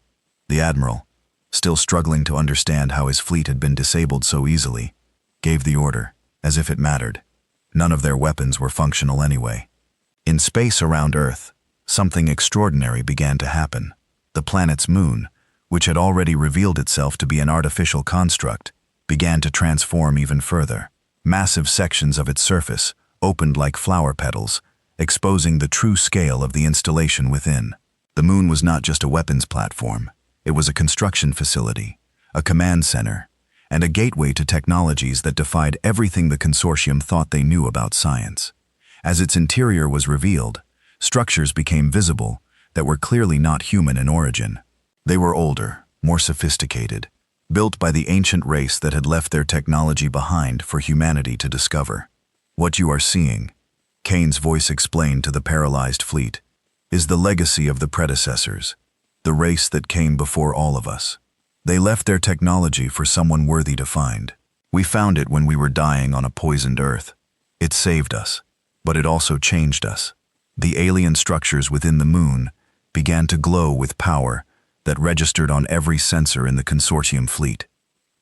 The Admiral, still struggling to understand how his fleet had been disabled so easily, gave the order, as if it mattered. None of their weapons were functional anyway. In space around Earth, something extraordinary began to happen. The planet's moon, which had already revealed itself to be an artificial construct, began to transform even further. Massive sections of its surface opened like flower petals, exposing the true scale of the installation within. The moon was not just a weapons platform. It was a construction facility, a command center, and a gateway to technologies that defied everything the consortium thought they knew about science. As its interior was revealed, structures became visible that were clearly not human in origin. They were older, more sophisticated, built by the ancient race that had left their technology behind for humanity to discover. What you are seeing, Kane's voice explained to the paralyzed fleet, is the legacy of the predecessors, the race that came before all of us. They left their technology for someone worthy to find. We found it when we were dying on a poisoned Earth. It saved us, but it also changed us. The alien structures within the moon began to glow with power that registered on every sensor in the consortium fleet.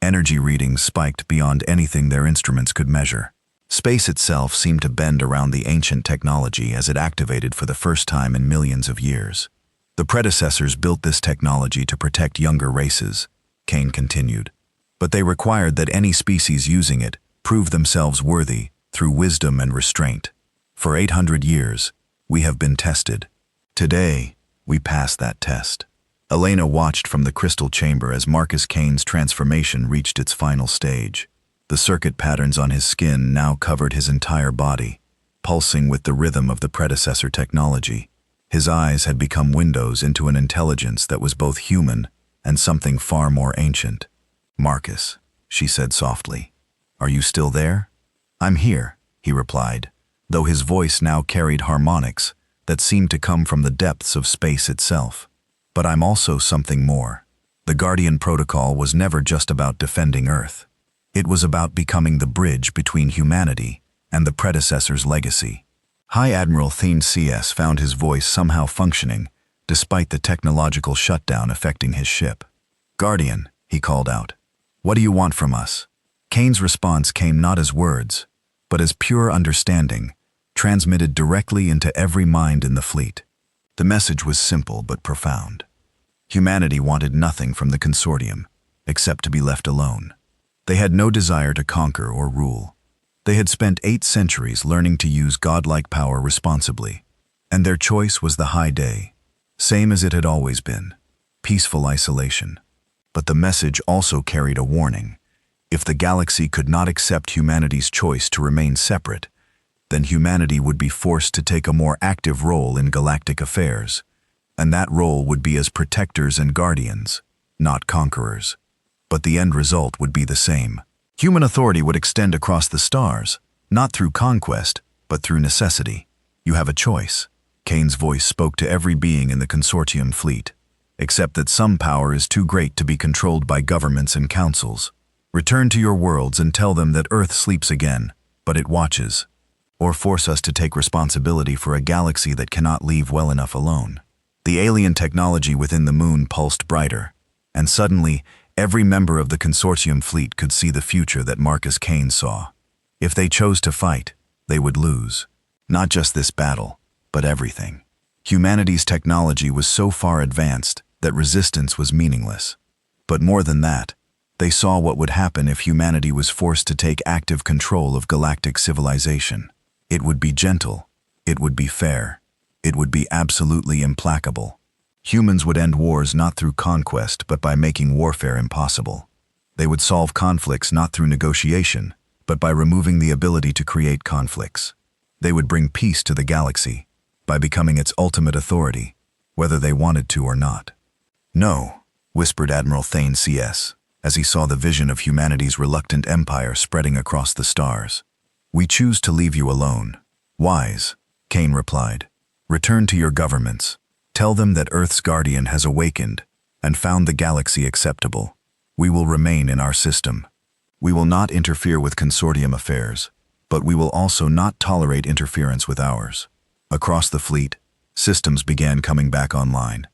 Energy readings spiked beyond anything their instruments could measure. Space itself seemed to bend around the ancient technology as it activated for the first time in millions of years. The predecessors built this technology to protect younger races, Kane continued, but they required that any species using it prove themselves worthy through wisdom and restraint. For 800 years, we have been tested. Today, we pass that test. Elena watched from the crystal chamber as Marcus Kane's transformation reached its final stage. The circuit patterns on his skin now covered his entire body, pulsing with the rhythm of the predecessor technology. His eyes had become windows into an intelligence that was both human and something far more ancient. "Marcus," she said softly, "are you still there?" "I'm here," he replied, though his voice now carried harmonics that seemed to come from the depths of space itself. "But I'm also something more." The Guardian Protocol was never just about defending Earth. It was about becoming the bridge between humanity and the predecessor's legacy. High Admiral Thane CS found his voice somehow functioning, despite the technological shutdown affecting his ship. "Guardian," he called out, "what do you want from us?" Kane's response came not as words, but as pure understanding, transmitted directly into every mind in the fleet. The message was simple but profound. Humanity wanted nothing from the consortium, except to be left alone. They had no desire to conquer or rule. They had spent 8 centuries learning to use godlike power responsibly, and their choice was the high day, same as it had always been, peaceful isolation. But the message also carried a warning. If the galaxy could not accept humanity's choice to remain separate, then humanity would be forced to take a more active role in galactic affairs, and that role would be as protectors and guardians, not conquerors. But the end result would be the same. Human authority would extend across the stars, not through conquest, but through necessity. "You have a choice." Kane's voice spoke to every being in the consortium fleet, except that some power is too great to be controlled by governments and councils. Return to your worlds and tell them that Earth sleeps again, but it watches. Or force us to take responsibility for a galaxy that cannot leave well enough alone. The alien technology within the moon pulsed brighter, and suddenly, every member of the consortium fleet could see the future that Marcus Kane saw. If they chose to fight, they would lose. Not just this battle, but everything. Humanity's technology was so far advanced that resistance was meaningless. But more than that, they saw what would happen if humanity was forced to take active control of galactic civilization. It would be gentle, it would be fair, it would be absolutely implacable. Humans would end wars not through conquest, but by making warfare impossible. They would solve conflicts not through negotiation, but by removing the ability to create conflicts. They would bring peace to the galaxy by becoming its ultimate authority, whether they wanted to or not. "No," whispered Admiral Thane CS, as he saw the vision of humanity's reluctant empire spreading across the stars. "We choose to leave you alone." "Wise," Kane replied. Return to your governments. Tell them that Earth's guardian has awakened and found the galaxy acceptable. We will remain in our system. We will not interfere with consortium affairs, but we will also not tolerate interference with ours. Across the fleet, systems began coming back online.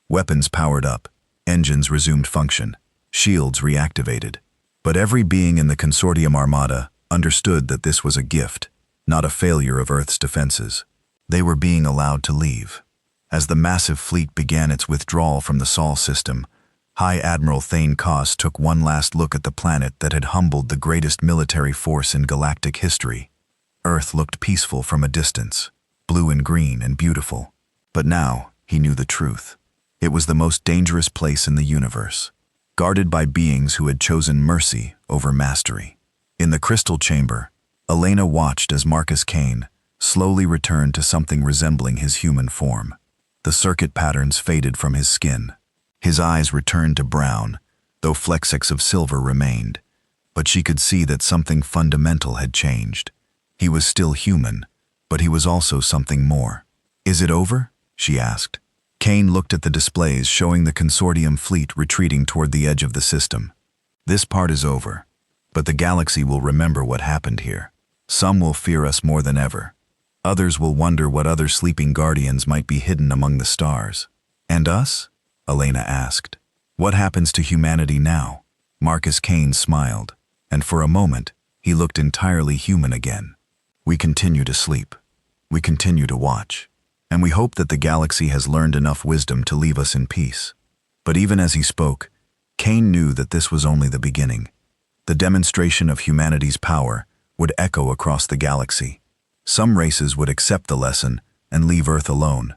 Weapons powered up, engines resumed function, shields reactivated. But every being in the consortium armada understood that this was a gift, not a failure of Earth's defenses. They were being allowed to leave. As the massive fleet began its withdrawal from the Sol system, High Admiral Thane Koss took one last look at the planet that had humbled the greatest military force in galactic history. Earth looked peaceful from a distance, blue and green and beautiful. But now, he knew the truth. It was the most dangerous place in the universe, guarded by beings who had chosen mercy over mastery. In the crystal chamber, Elena watched as Marcus Kane slowly returned to something resembling his human form. The circuit patterns faded from his skin. His eyes returned to brown, though flecks of silver remained. But she could see that something fundamental had changed. He was still human, but he was also something more. "Is it over?" she asked. Kane looked at the displays showing the consortium fleet retreating toward the edge of the system. "This part is over, but the galaxy will remember what happened here. Some will fear us more than ever. Others will wonder what other sleeping guardians might be hidden among the stars." "And us?" Elena asked. "What happens to humanity now?" Marcus Kane smiled, and for a moment, he looked entirely human again. "We continue to sleep. We continue to watch. And we hope that the galaxy has learned enough wisdom to leave us in peace." But even as he spoke, Kane knew that this was only the beginning. The demonstration of humanity's power would echo across the galaxy. Some races would accept the lesson and leave Earth alone.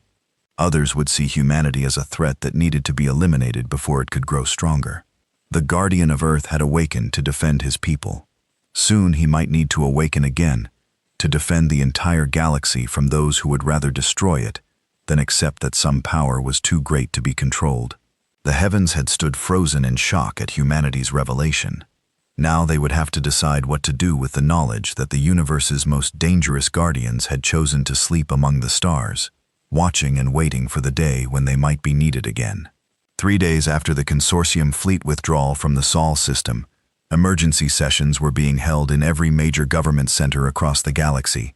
Others would see humanity as a threat that needed to be eliminated before it could grow stronger. The guardian of Earth had awakened to defend his people. Soon he might need to awaken again, to defend the entire galaxy from those who would rather destroy it than accept that some power was too great to be controlled. The heavens had stood frozen in shock at humanity's revelation. Now they would have to decide what to do with the knowledge that the universe's most dangerous guardians had chosen to sleep among the stars, watching and waiting for the day when they might be needed again. 3 days after the consortium fleet withdrawal from the Sol system, emergency sessions were being held in every major government center across the galaxy.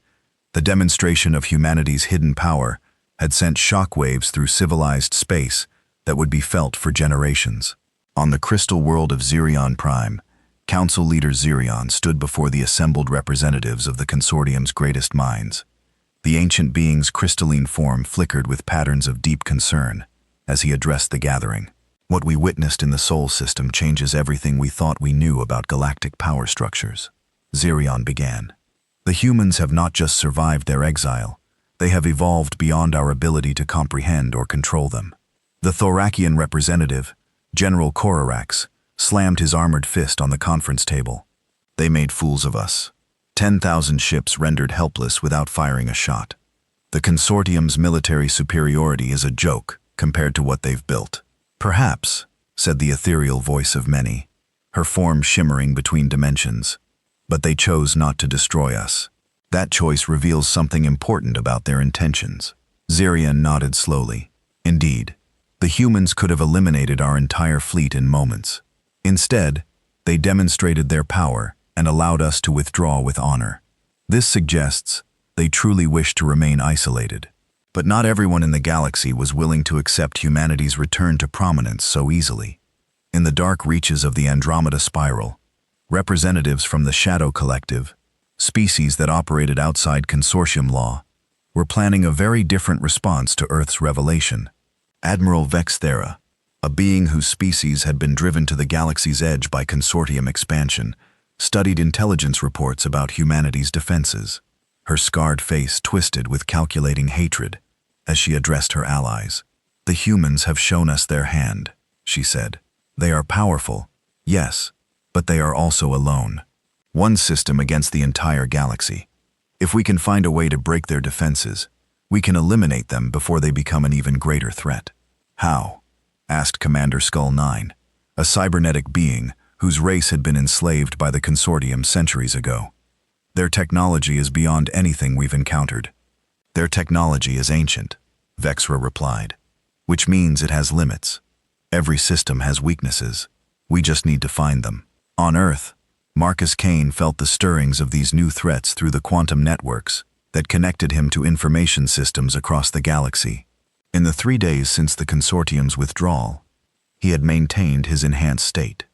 The demonstration of humanity's hidden power had sent shockwaves through civilized space that would be felt for generations. On the crystal world of Zirion Prime, Council Leader Zirion stood before the assembled representatives of the consortium's greatest minds. The ancient being's crystalline form flickered with patterns of deep concern as he addressed the gathering. "What we witnessed in the Sol system changes everything we thought we knew about galactic power structures," Zirion began. "The humans have not just survived their exile, they have evolved beyond our ability to comprehend or control them." The Thorakian representative, General Korax, slammed his armored fist on the conference table. "They made fools of us. 10,000 ships rendered helpless without firing a shot. The consortium's military superiority is a joke compared to what they've built." "Perhaps," said the ethereal voice of many, her form shimmering between dimensions. "But they chose not to destroy us. That choice reveals something important about their intentions." Zirion nodded slowly. "Indeed, the humans could have eliminated our entire fleet in moments. Instead, they demonstrated their power and allowed us to withdraw with honor. This suggests they truly wish to remain isolated. But not everyone in the galaxy was willing to accept humanity's return to prominence so easily. In the dark reaches of the Andromeda Spiral, representatives from the Shadow Collective, species that operated outside consortium law, were planning a very different response to Earth's revelation. Admiral Vexthera, a being whose species had been driven to the galaxy's edge by consortium expansion, studied intelligence reports about humanity's defenses. Her scarred face twisted with calculating hatred as she addressed her allies. "The humans have shown us their hand," she said. "They are powerful, yes, but they are also alone. One system against the entire galaxy. If we can find a way to break their defenses, we can eliminate them before they become an even greater threat." "How?" asked Commander Skull 9, a cybernetic being whose race had been enslaved by the consortium centuries ago. "Their technology is beyond anything we've encountered. Their technology is ancient, Vexra replied, which means it has limits. Every system has weaknesses. We just need to find them. On Earth, Marcus Kane felt the stirrings of these new threats through the quantum networks that connected him to information systems across the galaxy. In the 3 days since the consortium's withdrawal, he had maintained his enhanced state,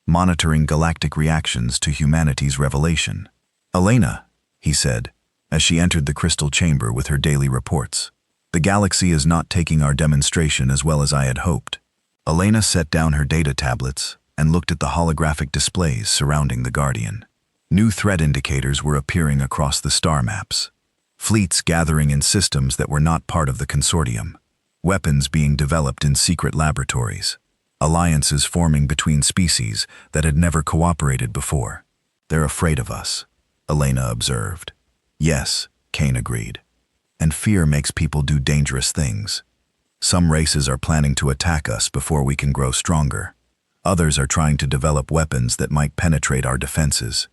monitoring galactic reactions to humanity's revelation. "Elena," he said, as she entered the crystal chamber with her daily reports, "the galaxy is not taking our demonstration as well as I had hoped." Elena set down her data tablets and looked at the holographic displays surrounding the Guardian. New threat indicators were appearing across the star maps. Fleets gathering in systems that were not part of the consortium. Weapons being developed in secret laboratories. Alliances forming between species that had never cooperated before. "They're afraid of us," Elena observed. "Yes," Kane agreed. "And fear makes people do dangerous things. Some races are planning to attack us before we can grow stronger. Others are trying to develop weapons that might penetrate our defenses.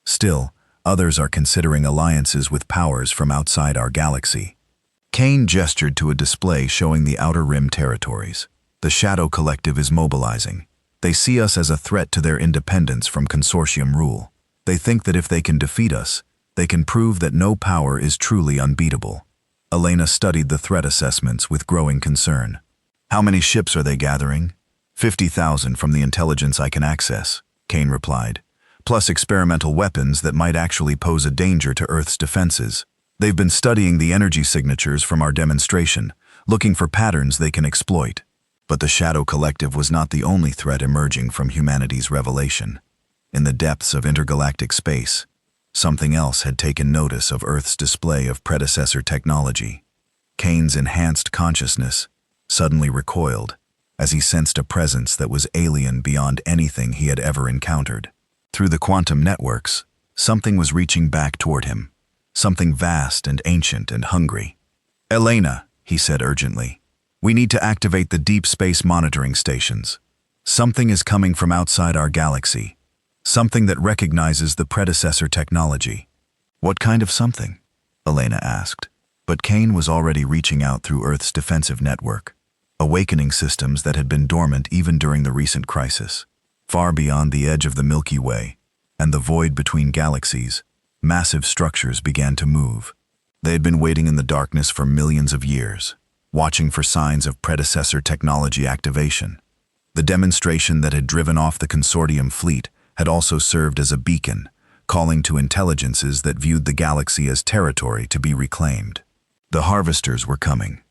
Still, others are considering alliances with powers from outside our galaxy." Kane gestured to a display showing the Outer Rim territories. "The Shadow Collective is mobilizing. They see us as a threat to their independence from consortium rule. They think that if they can defeat us, they can prove that no power is truly unbeatable." Elena studied the threat assessments with growing concern. "How many ships are they gathering?" 50,000 from the intelligence I can access," Kane replied, "plus experimental weapons that might actually pose a danger to Earth's defenses. They've been studying the energy signatures from our demonstration, looking for patterns they can exploit." But the Shadow Collective was not the only threat emerging from humanity's revelation. In the depths of intergalactic space, something else had taken notice of Earth's display of predecessor technology. Kane's enhanced consciousness suddenly recoiled as he sensed a presence that was alien beyond anything he had ever encountered. Through the quantum networks, something was reaching back toward him, something vast and ancient and hungry. "Elena," he said urgently, "we need to activate the deep space monitoring stations. Something is coming from outside our galaxy, something that recognizes the predecessor technology." "What kind of something?" Elena asked. But Kane was already reaching out through Earth's defensive network, awakening systems that had been dormant even during the recent crisis. Far beyond the edge of the Milky Way and the void between galaxies, massive structures began to move. They had been waiting in the darkness for millions of years, watching for signs of predecessor technology activation. The demonstration that had driven off the consortium fleet had also served as a beacon, calling to intelligences that viewed the galaxy as territory to be reclaimed. The harvesters were coming.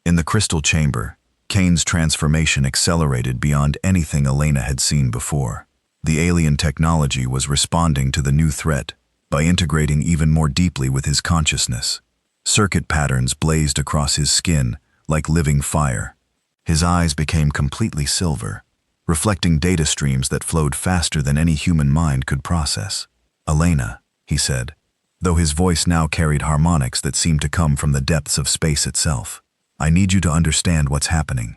In the crystal chamber, Kane's transformation accelerated beyond anything Elena had seen before. The alien technology was responding to the new threat by integrating even more deeply with his consciousness. Circuit patterns blazed across his skin like living fire. His eyes became completely silver, reflecting data streams that flowed faster than any human mind could process. "Elena," he said, though his voice now carried harmonics that seemed to come from the depths of space itself. "I need you to understand what's happening.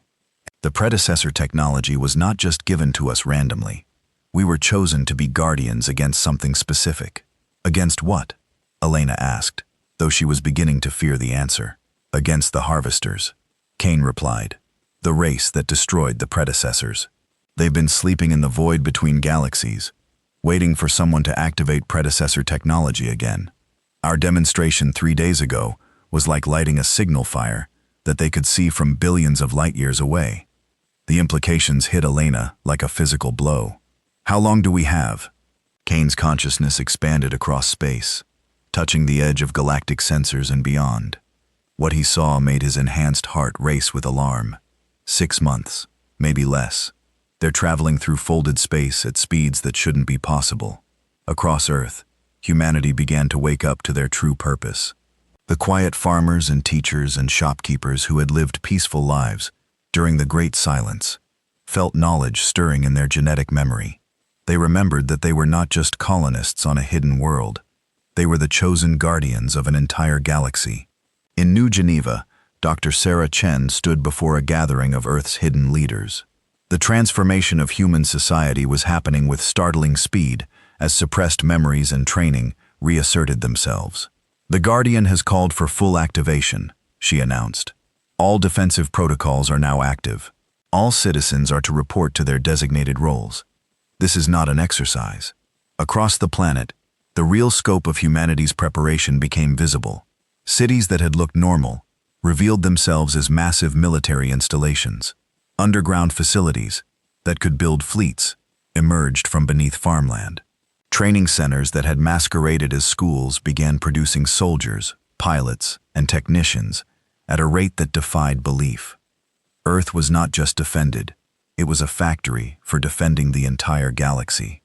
The predecessor technology was not just given to us randomly. We were chosen to be guardians against something specific." "Against what?" Elena asked, though she was beginning to fear the answer. "Against the harvesters," Kane replied, "the race that destroyed the predecessors. They've been sleeping in the void between galaxies, waiting for someone to activate predecessor technology again. Our demonstration 3 days ago was like lighting a signal fire that they could see from billions of light years away." The implications hit Elena like a physical blow. "How long do we have?" Kane's consciousness expanded across space, touching the edge of galactic sensors and beyond. What he saw made his enhanced heart race with alarm. 6 months, maybe less. They're traveling through folded space at speeds that shouldn't be possible. Across Earth, humanity began to wake up to their true purpose. The quiet farmers and teachers and shopkeepers who had lived peaceful lives during the Great Silence felt knowledge stirring in their genetic memory. They remembered that they were not just colonists on a hidden world. They were the chosen guardians of an entire galaxy. In New Geneva, Dr. Sarah Chen stood before a gathering of Earth's hidden leaders. The transformation of human society was happening with startling speed as suppressed memories and training reasserted themselves. "The Guardian has called for full activation," she announced. "All defensive protocols are now active. All citizens are to report to their designated roles. This is not an exercise." Across the planet, the real scope of humanity's preparation became visible. Cities that had looked normal revealed themselves as massive military installations. Underground facilities that could build fleets emerged from beneath farmland. Training centers that had masqueraded as schools began producing soldiers, pilots, and technicians at a rate that defied belief. Earth was not just defended, it was a factory for defending the entire galaxy.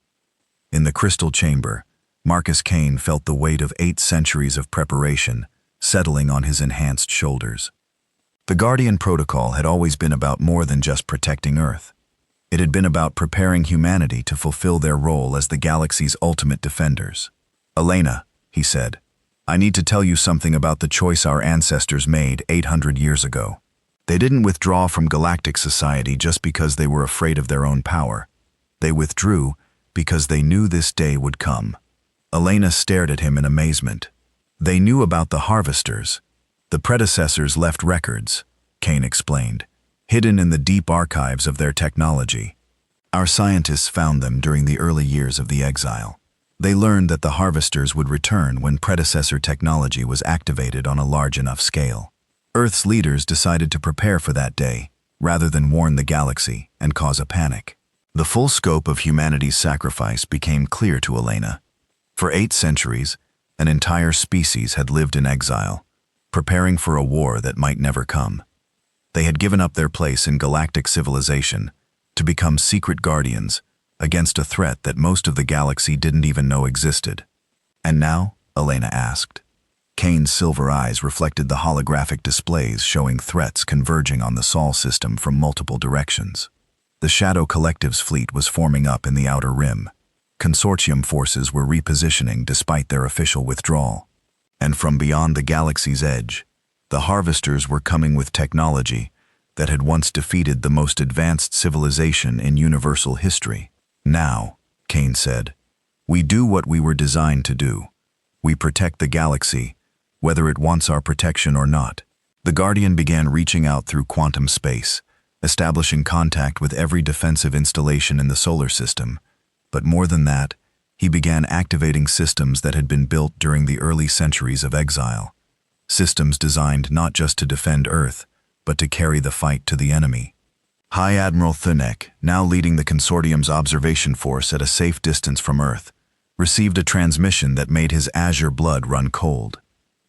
In the crystal chamber, Marcus Kane felt the weight of 8 centuries of preparation settling on his enhanced shoulders. The Guardian Protocol had always been about more than just protecting Earth. It had been about preparing humanity to fulfill their role as the galaxy's ultimate defenders. "Elena," he said, "I need to tell you something about the choice our ancestors made 800 years ago. They didn't withdraw from galactic society just because they were afraid of their own power. They withdrew because they knew this day would come." Elena stared at him in amazement. "They knew about the harvesters. The predecessors left records," Kane explained, "hidden in the deep archives of their technology. Our scientists found them during the early years of the exile. They learned that the harvesters would return when predecessor technology was activated on a large enough scale. Earth's leaders decided to prepare for that day, rather than warn the galaxy and cause a panic." The full scope of humanity's sacrifice became clear to Elena. For 8 centuries, an entire species had lived in exile, preparing for a war that might never come. They had given up their place in galactic civilization to become secret guardians against a threat that most of the galaxy didn't even know existed. "And now?" Elena asked. Kane's silver eyes reflected the holographic displays showing threats converging on the Sol system from multiple directions. The Shadow Collective's fleet was forming up in the Outer Rim. Consortium forces were repositioning despite their official withdrawal. And from beyond the galaxy's edge, the harvesters were coming with technology that had once defeated the most advanced civilization in universal history. "Now," Kane said, "we do what we were designed to do. We protect the galaxy, whether it wants our protection or not." The Guardian began reaching out through quantum space, establishing contact with every defensive installation in the solar system. But more than that, he began activating systems that had been built during the early centuries of exile. Systems designed not just to defend Earth, but to carry the fight to the enemy. High Admiral Thunek, now leading the Consortium's observation force at a safe distance from Earth, received a transmission that made his azure blood run cold.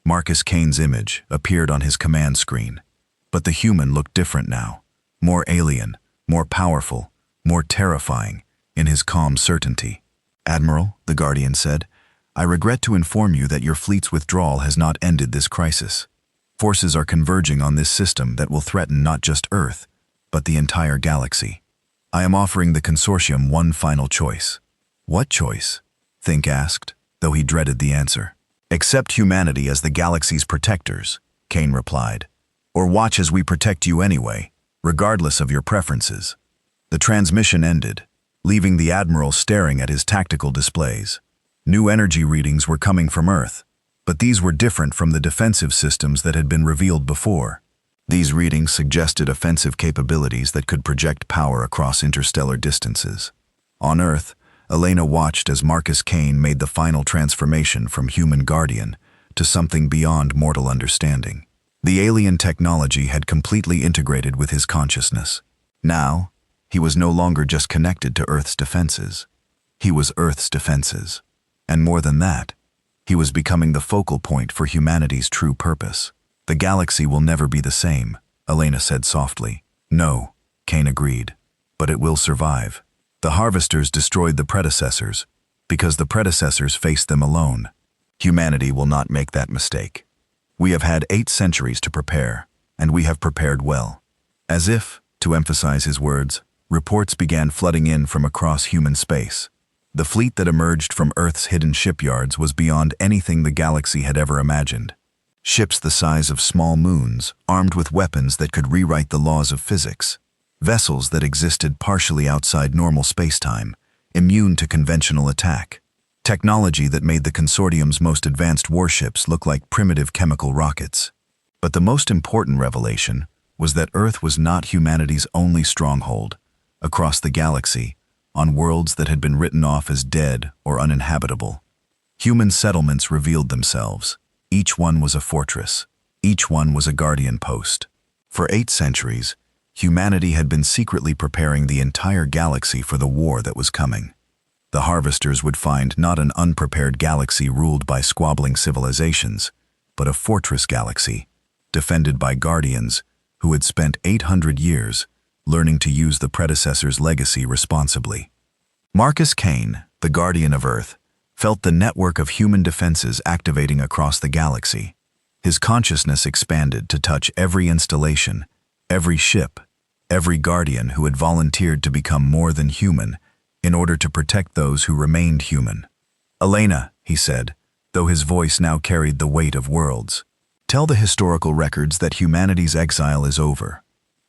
Marcus Kane's image appeared on his command screen. But the human looked different now. More alien, more powerful, more terrifying, in his calm certainty. "Admiral," the Guardian said, "I regret to inform you that your fleet's withdrawal has not ended this crisis. Forces are converging on this system that will threaten not just Earth, but the entire galaxy. I am offering the Consortium one final choice." "What choice?" Think asked, though he dreaded the answer. "Accept humanity as the galaxy's protectors," Kane replied, "or watch as we protect you anyway, regardless of your preferences." The transmission ended, leaving the Admiral staring at his tactical displays. New energy readings were coming from Earth, but these were different from the defensive systems that had been revealed before. These readings suggested offensive capabilities that could project power across interstellar distances. On Earth, Elena watched as Marcus Kane made the final transformation from human guardian to something beyond mortal understanding. The alien technology had completely integrated with his consciousness. Now, he was no longer just connected to Earth's defenses. He was Earth's defenses. And more than that, he was becoming the focal point for humanity's true purpose. "The galaxy will never be the same," Elena said softly. "No," Kane agreed, "but it will survive. The harvesters destroyed the predecessors because the predecessors faced them alone. Humanity will not make that mistake. We have had 8 centuries to prepare, and we have prepared well." As if, to emphasize his words, reports began flooding in from across human space. The fleet that emerged from Earth's hidden shipyards was beyond anything the galaxy had ever imagined. Ships the size of small moons, armed with weapons that could rewrite the laws of physics. Vessels that existed partially outside normal spacetime, immune to conventional attack. technology that made the consortium's most advanced warships look like primitive chemical rockets. But the most important revelation was that Earth was not humanity's only stronghold. Across the galaxy, on worlds that had been written off as dead or uninhabitable, human settlements revealed themselves. Each one was a fortress. Each one was a guardian post. For 8 centuries, humanity had been secretly preparing the entire galaxy for the war that was coming. The harvesters would find not an unprepared galaxy ruled by squabbling civilizations, but a fortress galaxy, defended by guardians who had spent 800 years learning to use the predecessor's legacy responsibly. Marcus Kane, the guardian of Earth, felt the network of human defenses activating across the galaxy. His consciousness expanded to touch every installation, every ship, every guardian who had volunteered to become more than human in order to protect those who remained human. "Elena," he said, though his voice now carried the weight of worlds, "tell the historical records that humanity's exile is over.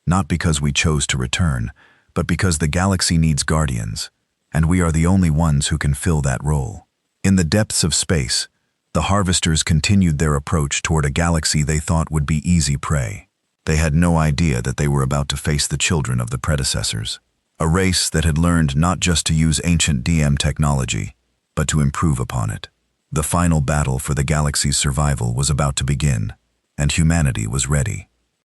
Not because we chose to return, but because the galaxy needs guardians, and we are the only ones who can fill that role." In the depths of space, the harvesters continued their approach toward a galaxy they thought would be easy prey. They had no idea that they were about to face the children of the predecessors, a race that had learned not just to use ancient DM technology, but to improve upon it. The final battle for the galaxy's survival was about to begin, and humanity was ready.